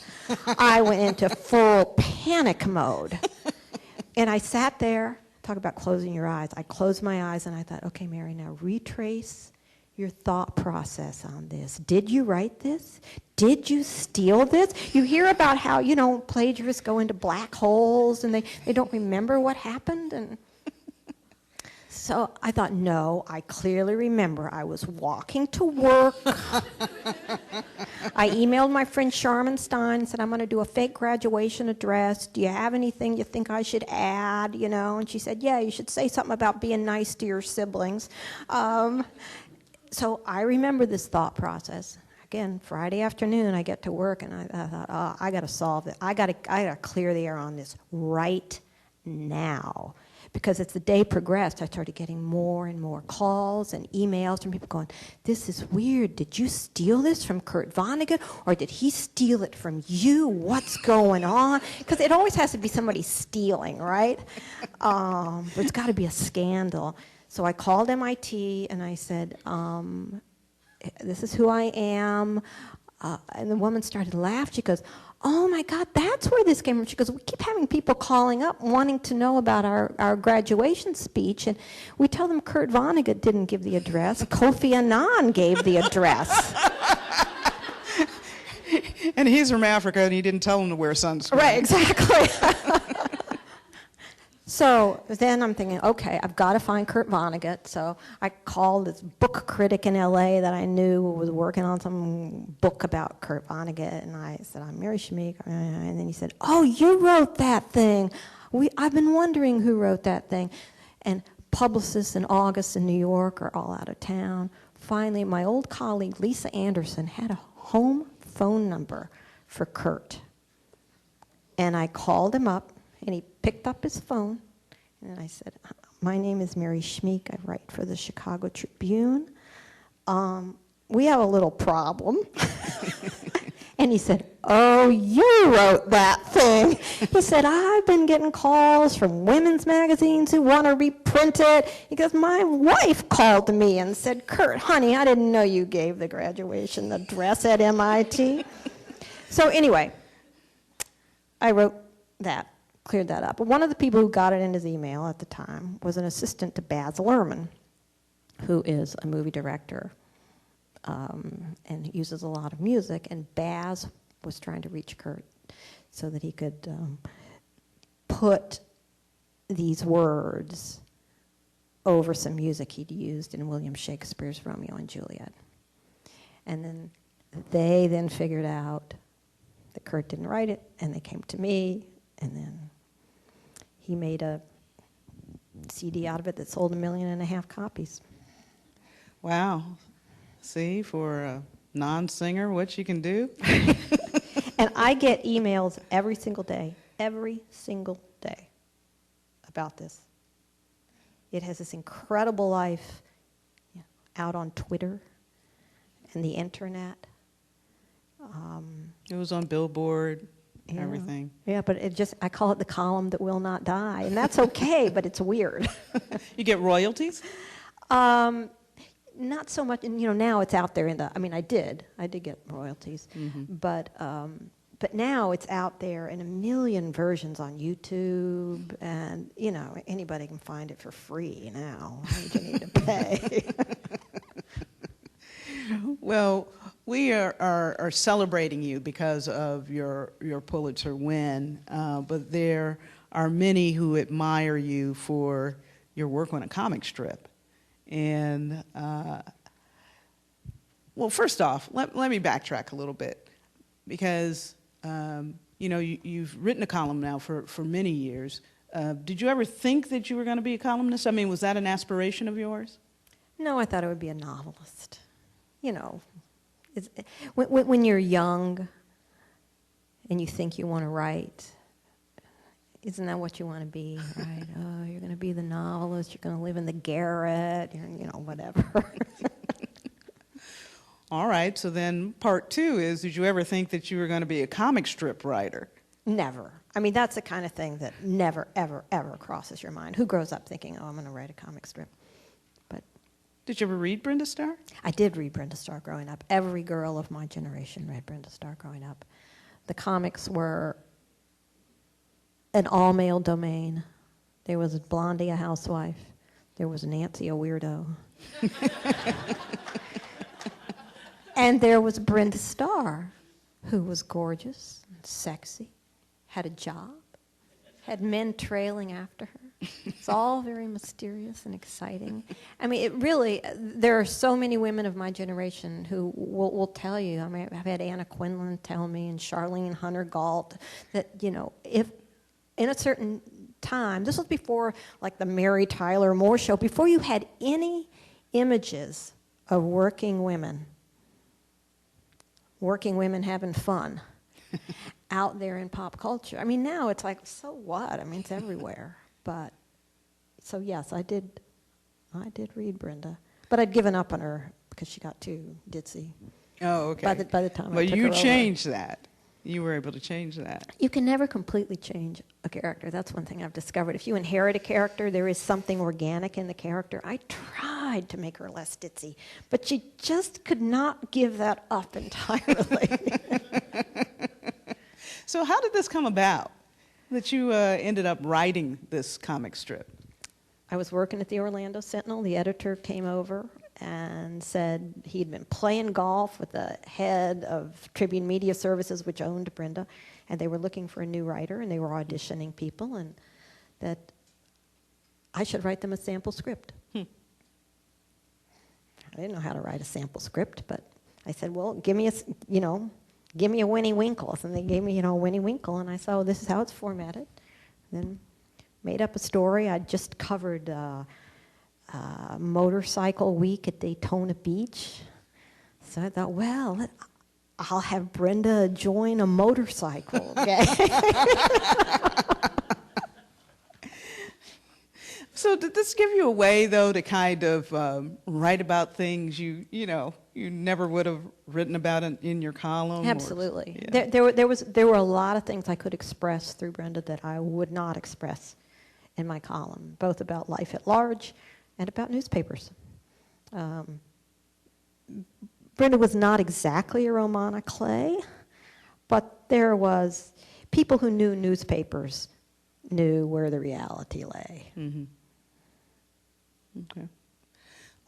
I went into full panic mode. And I sat there, talk about closing your eyes. I closed my eyes and I thought, okay, Mary, now retrace your thought process on this. Did you write this? Did you steal this? You hear about how, plagiarists go into black holes and they don't remember what happened. And So I thought, no, I clearly remember I was walking to work. I emailed my friend Sharman Stein and said, I'm going to do a fake graduation address. Do you have anything you think I should add? You know, and she said, yeah, you should say something about being nice to your siblings. So I remember this thought process. Again, Friday afternoon, I get to work, and I thought, oh, I got to solve it. I got to clear the air on this right now. Because as the day progressed, I started getting more and more calls and emails from people going, this is weird. Did you steal this from Kurt Vonnegut? Or did he steal it from you? What's going on? Because it always has to be somebody stealing, right? There's got to be a scandal. So I called MIT and I said, this is who I am. And the woman started to laugh. She goes, oh my God, that's where this came from. She goes, we keep having people calling up wanting to know about our graduation speech, and we tell them Kurt Vonnegut didn't give the address. Kofi Annan gave the address. And he's from Africa, and he didn't tell him to wear sunscreen. Right, exactly. So then I'm thinking, okay, I've got to find Kurt Vonnegut. So I called this book critic in LA that I knew was working on some book about Kurt Vonnegut, and I said, I'm Mary Schmich. And then he said, oh, you wrote that thing. I've been wondering who wrote that thing. And publicists in August in New York are all out of town. Finally, my old colleague Lisa Anderson had a home phone number for Kurt. And I called him up, and he picked up his phone, and I said, my name is Mary Schmich. I write for the Chicago Tribune. We have a little problem. And he said, oh, you wrote that thing. He said, I've been getting calls from women's magazines who want to reprint it. He goes, my wife called me and said, Kurt, honey, I didn't know you gave the graduation address at MIT. So anyway, I wrote that. Cleared that up. But one of the people who got it in his email at the time was an assistant to Baz Luhrmann, who is a movie director and uses a lot of music. And Baz was trying to reach Kurt so that he could put these words over some music he'd used in William Shakespeare's Romeo and Juliet. And then they then figured out that Kurt didn't write it, and they came to me, and then he made a CD out of it that sold 1.5 million copies. Wow. See, for a non-singer, what you can do. And I get emails every single day, about this. It has this incredible life out on Twitter and the internet. It was on Billboard. Yeah. Everything. Yeah, but I call it the column that will not die, and that's okay, but it's weird. You get royalties? Not so much, and now it's out there I did get royalties, mm-hmm. but now it's out there in 1 million versions on YouTube, and anybody can find it for free now. You need to pay. Well, we are celebrating you because of your Pulitzer win, but there are many who admire you for your work on a comic strip. And, well, first off, let me backtrack a little bit, because, you've written a column now for many years. Did you ever think that you were going to be a columnist? I mean, was that an aspiration of yours? No, I thought I would be a novelist. When you're young and you think you want to write, isn't that what you want to be, right? Oh, you're going to be the novelist, you're going to live in the garret, whatever. All right, so then part two is, did you ever think that you were going to be a comic strip writer? Never. That's the kind of thing that never, ever, ever crosses your mind. Who grows up thinking, oh, I'm going to write a comic strip? Did you ever read Brenda Starr? I did read Brenda Starr growing up. Every girl of my generation read Brenda Starr growing up. The comics were an all-male domain. There was Blondie, a housewife. There was Nancy, a weirdo. And there was Brenda Starr, who was gorgeous and sexy, had a job, had men trailing after her. It's all very mysterious and exciting. I mean, it really, there are so many women of my generation who will tell you. I mean, I've had Anna Quinlan tell me and Charlene Hunter-Galt that, you know, if in a certain time, this was before like the Mary Tyler Moore show, before you had any images of working women having fun out there in pop culture. I mean, now it's like, so what? I mean, it's everywhere. But, so yes, I did read Brenda. But I'd given up on her because she got too ditzy. Oh, okay. By the time I But took you her changed that. You were able to change that. You can never completely change a character. That's one thing I've discovered. If you inherit a character, there is something organic in the character. I tried to make her less ditzy, but she just could not give that up entirely. So how did this come about, that you ended up writing this comic strip? I was working at the Orlando Sentinel. The editor came over and said he'd been playing golf with the head of Tribune Media Services, which owned Brenda, and they were looking for a new writer, and they were auditioning people, and that I should write them a sample script. I didn't know how to write a sample script, but I said, well, give me a Winnie Winkle. And they gave me, a Winnie Winkle, and I said, oh, this is how it's formatted. Then made up a story. I just covered motorcycle week at Daytona Beach. So I thought, well, I'll have Brenda join a motorcycle gang. So did this give you a way, though, to kind of write about things you never would have written about in your column? Absolutely. Yeah. There were a lot of things I could express through Brenda that I would not express in my column, both about life at large and about newspapers. Brenda was not exactly a Romana Clay, but there was people who knew newspapers knew where the reality lay. Mm-hmm. Okay.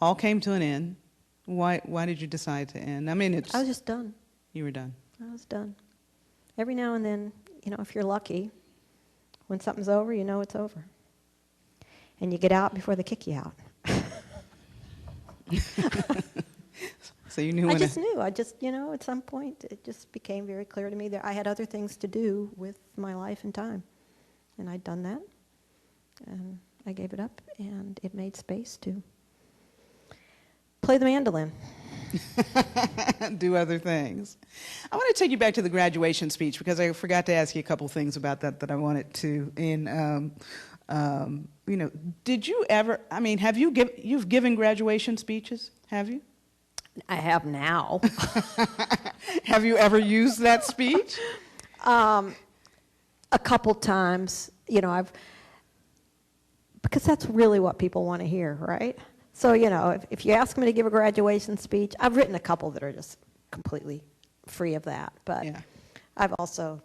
All came to an end. Why did you decide to end? I mean, I was just done. You were done. I was done. Every now and then, if you're lucky, when something's over, you know it's over. And you get out before they kick you out. So you knew I just knew. At some point, it just became very clear to me that I had other things to do with my life and time. And I'd done that. And I gave it up, and it made space to play the mandolin. Do other things. I want to take you back to the graduation speech because I forgot to ask you a couple things about that I wanted to. Did you ever? I mean, you've given graduation speeches? Have you? I have now. Have you ever used that speech? A couple times. Because that's really what people want to hear, right? So, if you ask me to give a graduation speech, I've written a couple that are just completely free of that. But yeah. I've also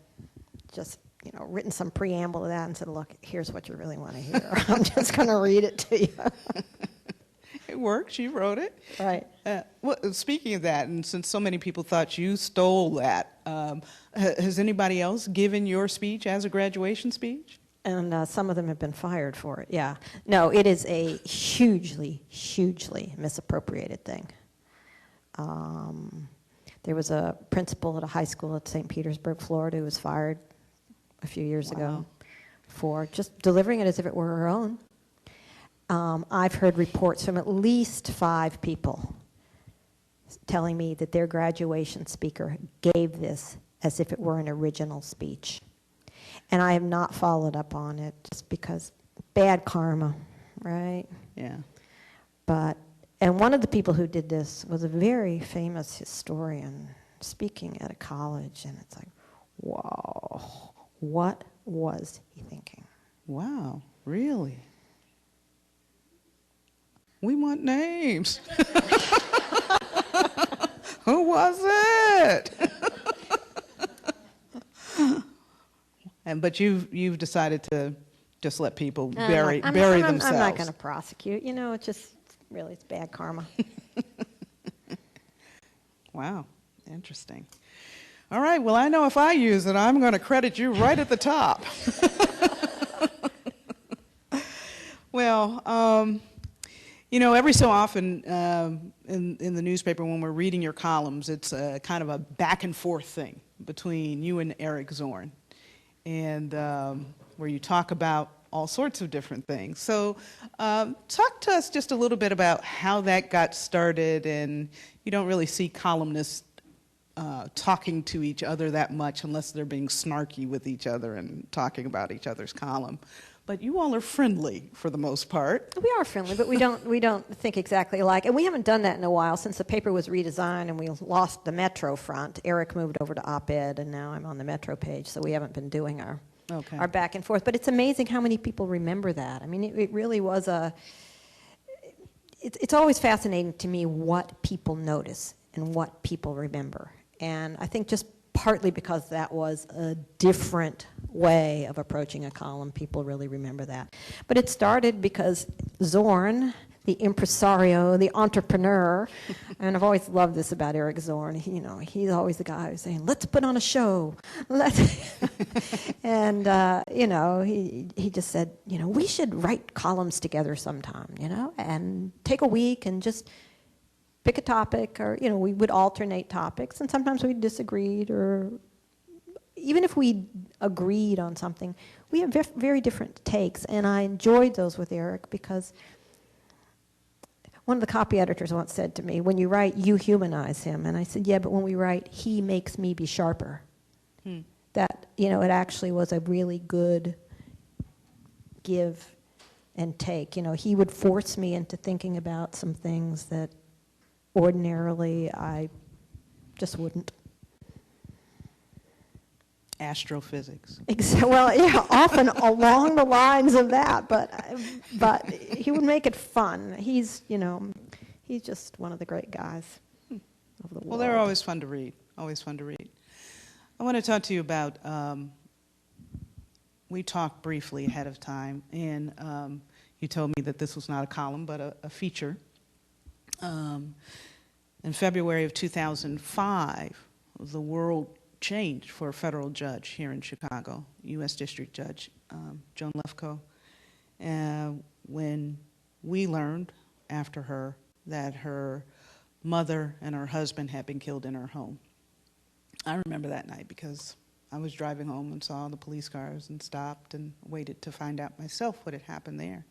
just, written some preamble to that and said, look, here's what you really want to hear. I'm just going to read it to you. It works. You wrote it. Right. Well, speaking of that, and since so many people thought you stole that, has anybody else given your speech as a graduation speech? And some of them have been fired for it, yeah. No, it is a hugely, hugely misappropriated thing. There was a principal at a high school at St. Petersburg, Florida, who was fired a few years ago for just delivering it as if it were her own. I've heard reports from at least 5 people telling me that their graduation speaker gave this as if it were an original speech. And I have not followed up on it just because bad karma, right? Yeah. And one of the people who did this was a very famous historian speaking at a college, and it's like, whoa, what was he thinking? Wow, really? We want names. Who was it? But you've decided to just let people bury themselves. I'm not going to prosecute. It's bad karma. Wow, interesting. All right, well, I know if I use it, I'm going to credit you right at the top. Well, every so often in the newspaper when we're reading your columns, it's a kind of a back and forth thing between you and Eric Zorn, and where you talk about all sorts of different things. So talk to us just a little bit about how that got started. And you don't really see columnists talking to each other that much unless they're being snarky with each other and talking about each other's column. But you all are friendly for the most part. We are friendly, but we don't think exactly alike. And we haven't done that in a while since the paper was redesigned and we lost the Metro front. Eric moved over to op-ed, and now I'm on the Metro page, so we haven't been doing our back and forth. But it's amazing how many people remember that. I mean, it really was it's always fascinating to me what people notice and what people remember. And I think just partly because that was a different way of approaching a column, people really remember that. But it started because Zorn, the impresario, the entrepreneur, and I've always loved this about Eric Zorn. He's always the guy who's saying, "Let's put on a show." And he just said, we should write columns together sometime, and take a week and just pick a topic, or we would alternate topics, and sometimes we disagreed, or even if we agreed on something, we have very different takes, and I enjoyed those with Eric because one of the copy editors once said to me, "When you write, you humanize him," and I said, "Yeah, but when we write, he makes me be sharper." That it actually was a really good give and take. He would force me into thinking about some things that ordinarily I just wouldn't. Astrophysics. Well, yeah, often along the lines of that, but he would make it fun. He's just one of the great guys of the world. Well, they're always fun to read. Always fun to read. I want to talk to you about. We talked briefly ahead of time, and you told me that this was not a column but a feature. In February of 2005, the world changed for a federal judge here in Chicago, U.S. District Judge Joan Lefkoe, when we learned after her that her mother and her husband had been killed in her home. I remember that night because I was driving home and saw the police cars and stopped and waited to find out myself what had happened there.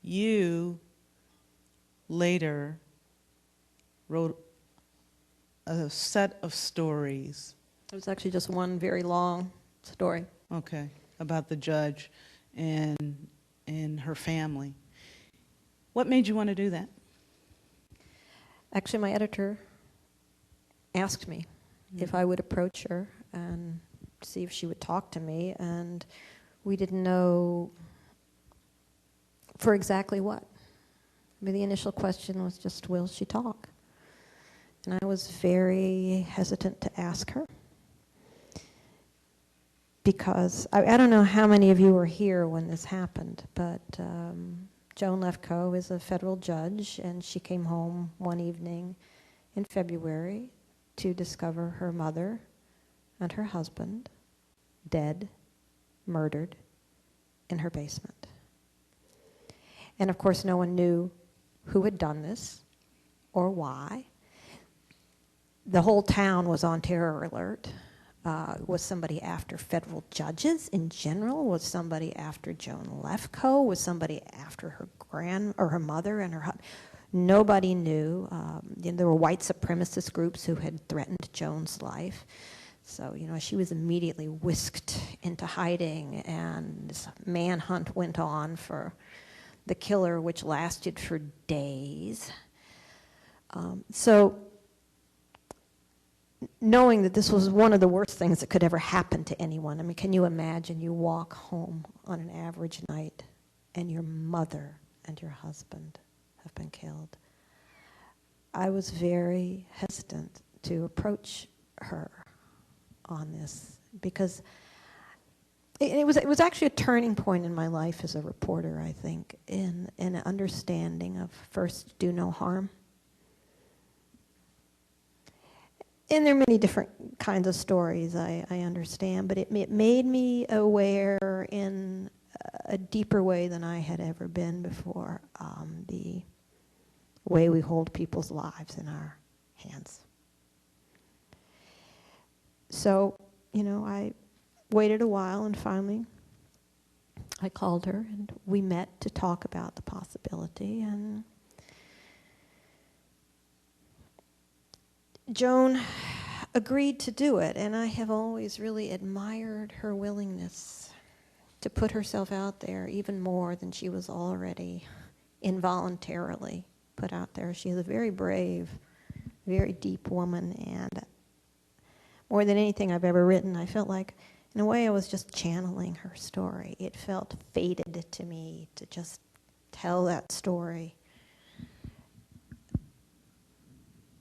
You later wrote a set of stories. It was actually just one very long story. Okay, about the judge and her family. What made you want to do that? Actually, my editor asked me if I would approach her and see if she would talk to me, and we didn't know for exactly what. I mean, the initial question was just, will she talk? And I was very hesitant to ask her because I don't know how many of you were here when this happened, but Joan Lefkoe is a federal judge, and she came home one evening in February to discover her mother and her husband dead, murdered, in her basement. And of course, no one knew who had done this or why. The whole town was on terror alert. Was somebody after federal judges in general? Was somebody after Joan Lefkoe? Was somebody after her mother and her husband? Nobody knew. There were white supremacist groups who had threatened Joan's life. So, she was immediately whisked into hiding, and this manhunt went on for the killer, which lasted for days. So, knowing that this was one of the worst things that could ever happen to anyone. I mean, can you imagine you walk home on an average night and your mother and your husband have been killed? I was very hesitant to approach her on this because it was actually a turning point in my life as a reporter, I think, in an understanding of first, do no harm. And there are many different kinds of stories, I understand, but it made me aware in a deeper way than I had ever been before, the way we hold people's lives in our hands. So, I waited a while, and finally I called her, and we met to talk about the possibility. And Joan agreed to do it, and I have always really admired her willingness to put herself out there even more than she was already involuntarily put out there. She is a very brave, very deep woman, and more than anything I've ever written, I felt like, in a way, I was just channeling her story. It felt fated to me to just tell that story.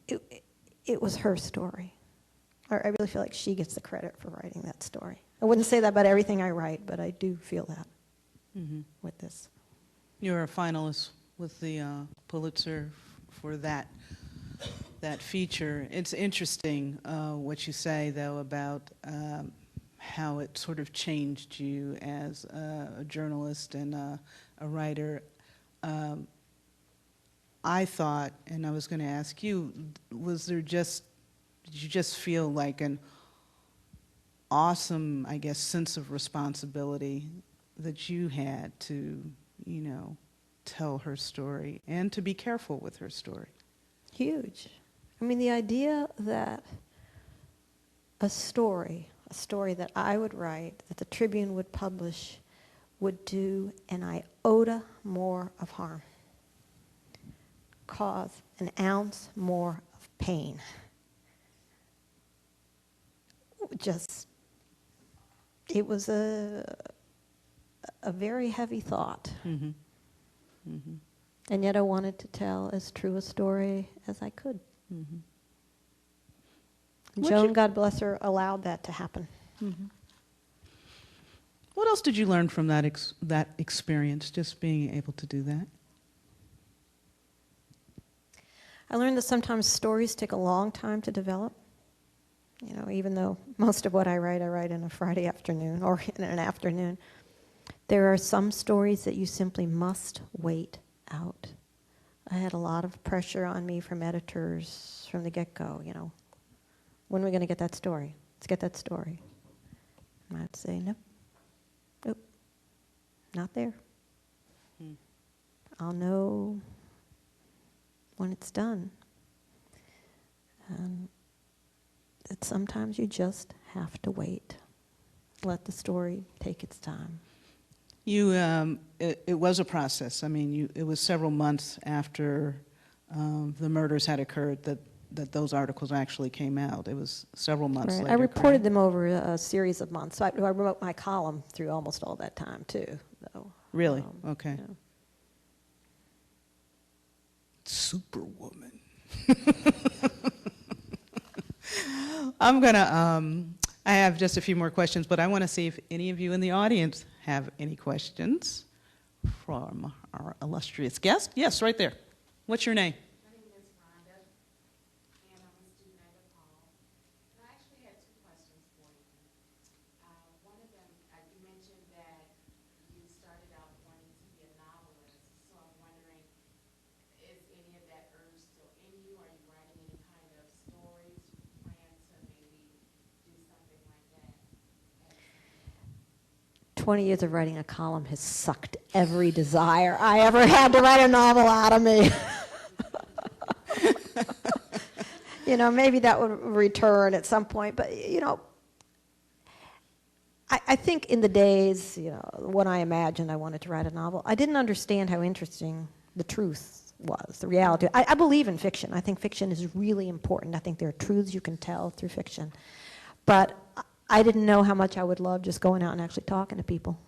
It was her story. I really feel like she gets the credit for writing that story. I wouldn't say that about everything I write, but I do feel that with this. You're a finalist with the Pulitzer for that feature. It's interesting what you say, though, about how it sort of changed you as a journalist and a writer. I thought, and I was going to ask you, did you just feel like an awesome, I guess, sense of responsibility that you had to, tell her story and to be careful with her story? Huge. I mean, the idea that a story that I would write, that the Tribune would publish, would do an iota more of harm, cause an ounce more of pain. It was a very heavy thought. Mm-hmm. Mm-hmm. And yet I wanted to tell as true a story as I could. Mm-hmm. Joan, God bless her, allowed that to happen. Mm-hmm. What else did you learn from that experience, just being able to do that? I learned that sometimes stories take a long time to develop. Even though most of what I write in a Friday afternoon or in an afternoon, there are some stories that you simply must wait out. I had a lot of pressure on me from editors from the get-go, when are we going to get that story? Let's get that story. And I'd say, nope, not there. I'll know when it's done. That sometimes you just have to wait. Let the story take its time. It was a process. I mean, it was several months after the murders had occurred that those articles actually came out. It was several months later. I reported them over a series of months. So I wrote my column through almost all that time, too. Though. Really? Okay. Superwoman. I have just a few more questions, but I want to see if any of you in the audience have any questions from our illustrious guest. Yes, right there. What's your name? My name is Rhonda, and I'm a student at DePaul. And I actually had two questions for you. One of them, you mentioned that you started out wanting to be a novelist, so I'm wondering, is any of that urge still in you? Are you writing any kind of stories? Do you plan to maybe do something like that? 20 years of writing a column has sucked every desire I ever had to write a novel out of me. Maybe that would return at some point. But, I think in the days, when I imagined I wanted to write a novel, I didn't understand how interesting the truth was, the reality. I believe in fiction. I think fiction is really important. I think there are truths you can tell through fiction. But I didn't know how much I would love just going out and actually talking to people.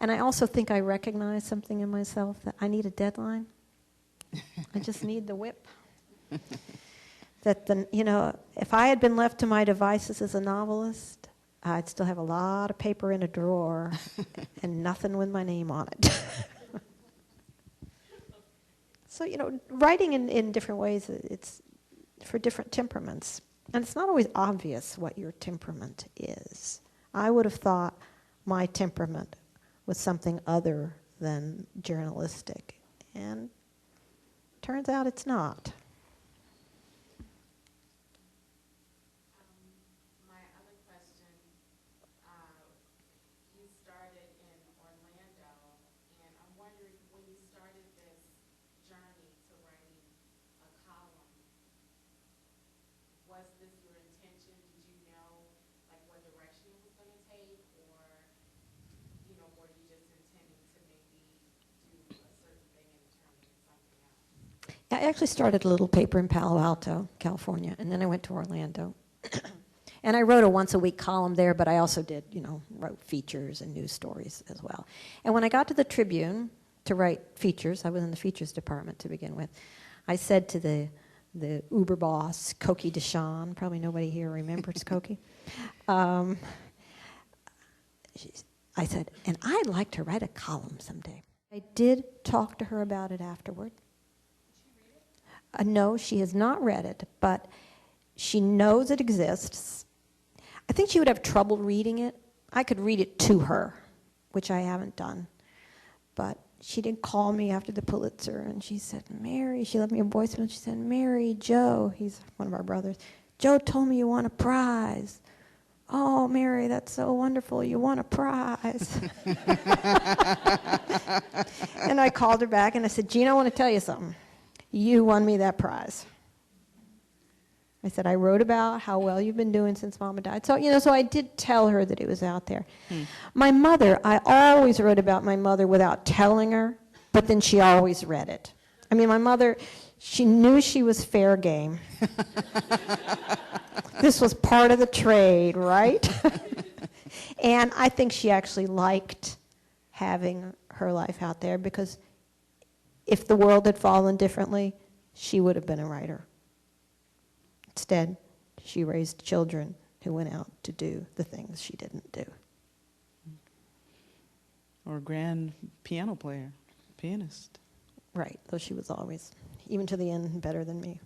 And I also think I recognize something in myself, that I need a deadline. I just need the whip. That if I had been left to my devices as a novelist, I'd still have a lot of paper in a drawer and nothing with my name on it. So, writing in different ways, it's for different temperaments. And it's not always obvious what your temperament is. I would have thought my temperament was something other than journalistic, and turns out it's not. My other question, you started in Orlando, and I'm wondering, when you started this journey to writing a column, was this your intention? Did you know, like, what direction it was going to take, or, you know, were you just intending to maybe do a certain thing and turn into something else? I actually started a little paper in Palo Alto, California, and then I went to Orlando. And I wrote a once-a-week column there, but I also did, wrote features and news stories as well. And when I got to the Tribune to write features, I was in the features department to begin with, I said to the Uber boss, Cokie Deshawn, probably nobody here remembers Cokie, I said, and I'd like to write a column someday. I did talk to her about it afterward. No, she has not read it, but she knows it exists. I think she would have trouble reading it. I could read it to her, which I haven't done. But she did call me after the Pulitzer, and she said, Mary, she left me a voicemail. She said, Mary, Joe, he's one of our brothers, Joe told me you won a prize. Oh, Mary, that's so wonderful. You won a prize. And I called her back, and I said, Gina, I want to tell you something. You won me that prize. I said, I wrote about how well you've been doing since Mama died. So, so I did tell her that it was out there. My mother, I always wrote about my mother without telling her, but then she always read it. I mean, my mother, she knew she was fair game. This was part of the trade, right? And I think she actually liked having her life out there, because if the world had fallen differently, she would have been a writer. Instead, she raised children who went out to do the things she didn't do. Or a grand piano player, pianist. Right, though she was always, even to the end, better than me.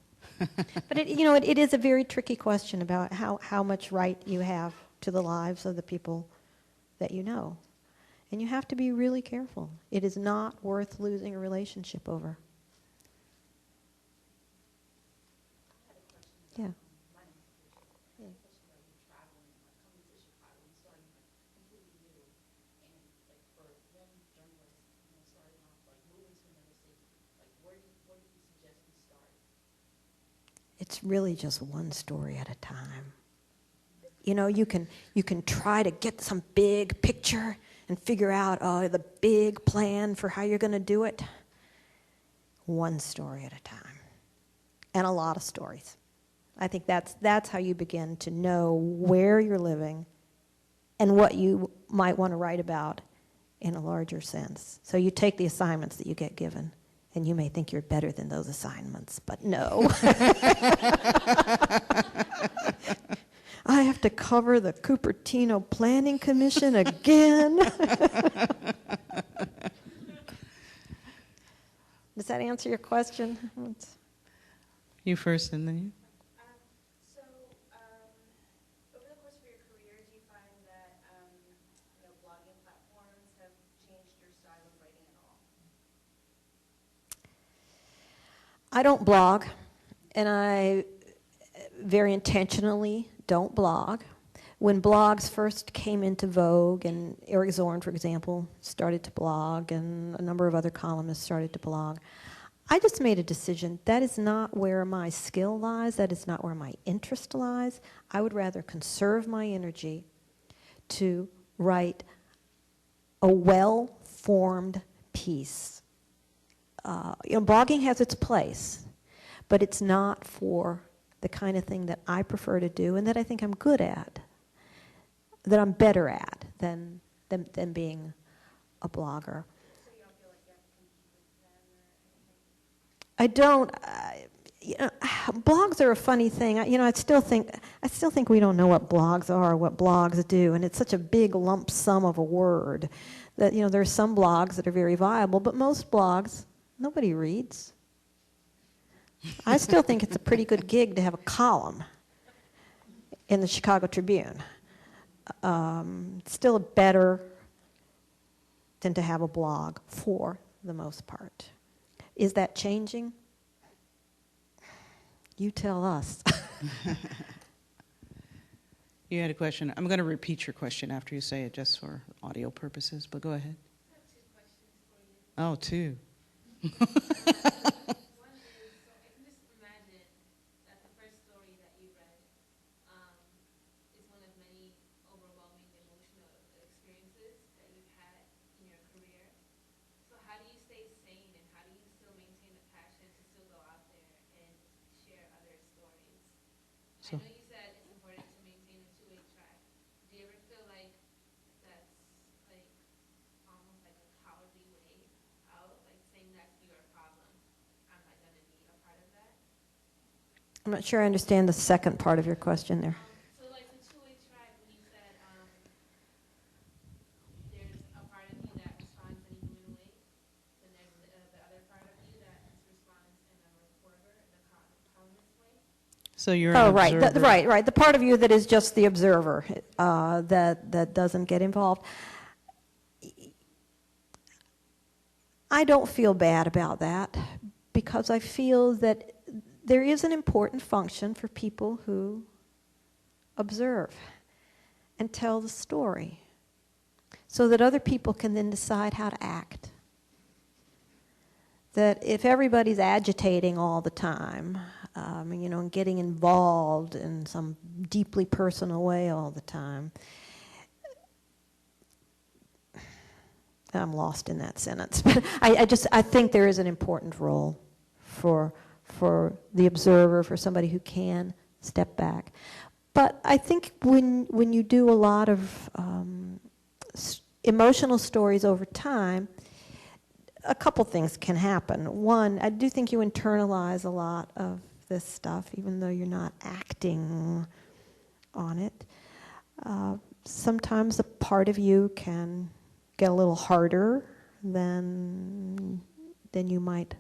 But it is a very tricky question about how much right you have to the lives of the people that you know. And you have to be really careful. It is not worth losing a relationship over. Yeah. It's really just one story at a time. You can try to get some big picture and figure out the big plan for how you're going to do it. One story at a time. And a lot of stories. I think that's how you begin to know where you're living and what you might want to write about in a larger sense. So you take the assignments that you get given, and you may think you're better than those assignments, but no. I have to cover the Cupertino Planning Commission again. Does that answer your question? You first, and then you. Over the course of your career, do you find that blogging platforms have changed your style of writing at all? I don't blog, and I very intentionally don't blog. When blogs first came into vogue, and Eric Zorn, for example, started to blog, and a number of other columnists started to blog, I just made a decision. That is not where my skill lies. That is not where my interest lies. I would rather conserve my energy to write a well-formed piece. Blogging has its place, but it's not for the kind of thing that I prefer to do and that I think I'm good at, that I'm better at than being a blogger. So you don't feel like you have to compete with them or anything? I don't. Blogs are a funny thing. I still think we don't know what blogs are, what blogs do, and it's such a big lump sum of a word that there's some blogs that are very viable, but most blogs nobody reads. I still think it's a pretty good gig to have a column. in the Chicago Tribune. Still better than to have a blog for the most part. Is that changing? You tell us. You had a question. I'm going to repeat your question after you say it just for audio purposes, but go ahead. I have two questions for you. Oh, two. One is, so I can just imagine that the first story that you read is one of many overwhelming emotional experiences that you've had in your career. So how do you stay sane and how do you still maintain the passion to still go out there and share other stories? So- I know you said it's important to maintain a two-way track. Do you ever feel like that's like almost like a cowardly way out, like saying that's your problem? I'm not going to be a part of that. I'm not sure I understand the second part of your question there. So like the two-way track, when you said there's a part of you that responds in a human way, then there's the other part of you that responds in a reporter, the columnist way. So you're Oh, an right, observer. right. The part of you that is just the observer, that doesn't get involved. I don't feel bad about that because I feel that there is an important function for people who observe and tell the story so that other people can then decide how to act. That if everybody's agitating all the time, and getting involved in some deeply personal way all the time, I'm lost in that sentence. But I think there is an important role for the observer, for somebody who can step back. But I think when you do a lot of emotional stories over time, a couple things can happen. One, I do think you internalize a lot of this stuff, even though you're not acting on it. Sometimes a part of you can get a little harder than you might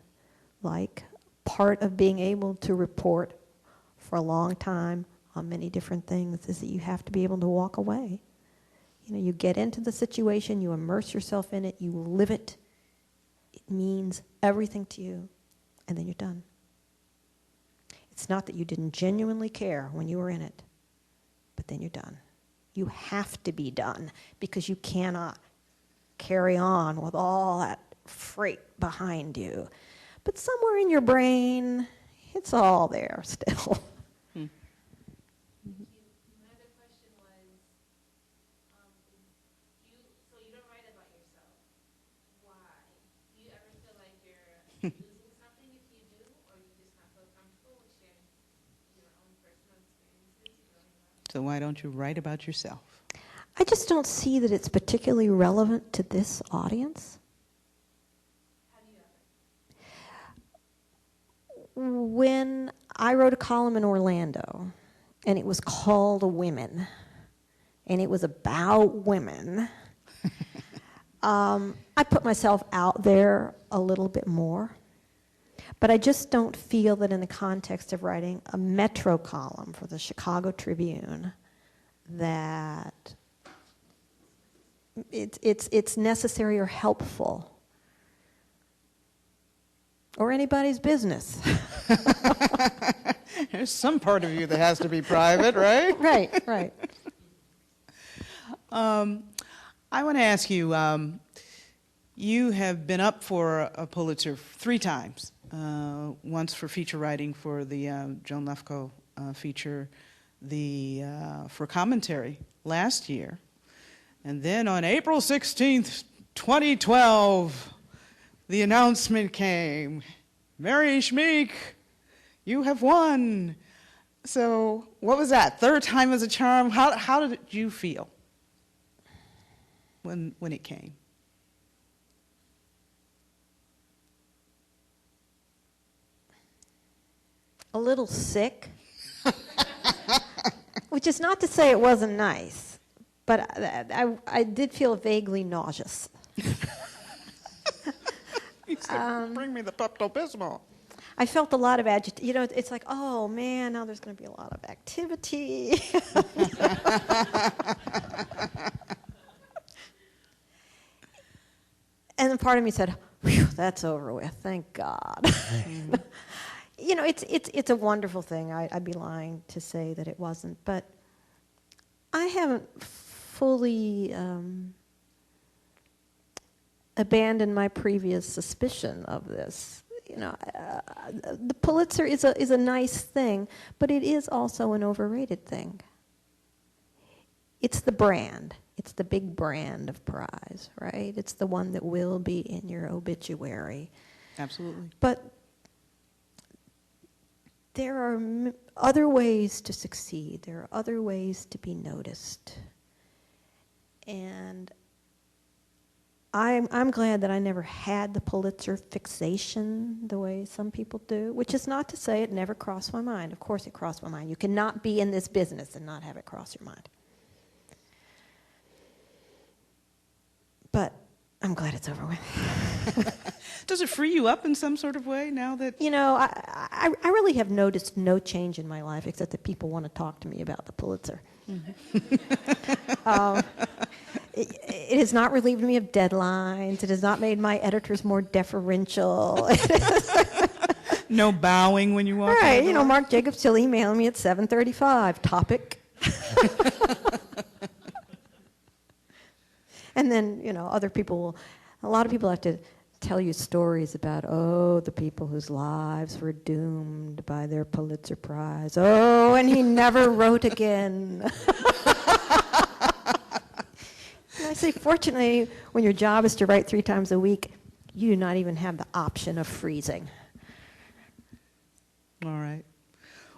like. Part of being able to report for a long time on many different things is that you have to be able to walk away. You get into the situation, you immerse yourself in it, you live it. It means everything to you, and then you're done. It's not that you didn't genuinely care when you were in it, but then you're done. You have to be done because you cannot carry on with all that freight behind you. But somewhere in your brain, it's all there still. My other question was, so you don't write about yourself. Why? Do you ever feel like you're losing something if you do, or you just not feel comfortable with sharing your own personal experiences growing up? So why don't you write about yourself? I just don't see that it's particularly relevant to this audience. Have you ever? When I wrote a column in Orlando, and it was called Women, and it was about women, I put myself out there a little bit more. But I just don't feel that in the context of writing a Metro column for the Chicago Tribune that it's necessary or helpful or anybody's business. There's some part of you that has to be private, right? Right. I want to ask you, you have been up for a Pulitzer 3 times. Once for feature writing for the Joan Lefkoe feature, for commentary last year. And then on April 16th, 2012, the announcement came, Mary Schmich, you have won. So what was that? 3rd time as a charm? How did you feel when it came? A little sick, which is not to say it wasn't nice, but I did feel vaguely nauseous. He said, bring me the Pepto-Bismol. I felt a lot of you know, it's like, oh man, now there's going to be a lot of activity. And then part of me said, whew, that's over with, thank God. Mm-hmm. You know, it's a wonderful thing. I'd be lying to say that it wasn't, but I haven't fully abandoned my previous suspicion of this. You know, the Pulitzer is a nice thing, but it is also an overrated thing. It's the brand. It's the big brand of prize, right? It's the one that will be in your obituary. Absolutely. But there are other ways to succeed. There are other ways to be noticed. And I'm glad that I never had the Pulitzer fixation the way some people do, which is not to say it never crossed my mind. Of course it crossed my mind. You cannot be in this business and not have it cross your mind. But I'm glad it's over with. Does it free you up in some sort of way now that... You know, I really have noticed no change in my life except that people want to talk to me about the Pulitzer. Mm-hmm. It has not relieved me of deadlines. It has not made my editors more deferential. No bowing when you walk in. Right, you know, Mark Jacobs still emailing me at 7:35. Topic. And then, you know, other people, a lot of people have to tell you stories about, oh, the people whose lives were doomed by their Pulitzer Prize. Oh, and he never wrote again. And I say, fortunately, when your job is to write 3 times a week, you do not even have the option of freezing. All right.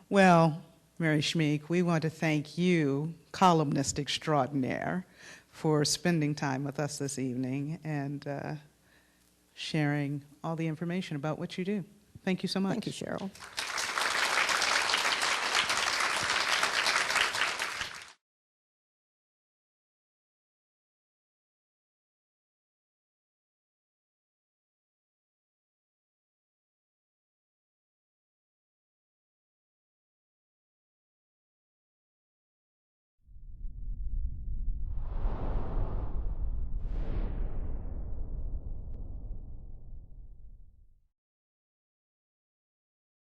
Well, Mary Schmich, we want to thank you, columnist extraordinaire, for spending time with us this evening and sharing all the information about what you do. Thank you so much. Thank you, Cheryl.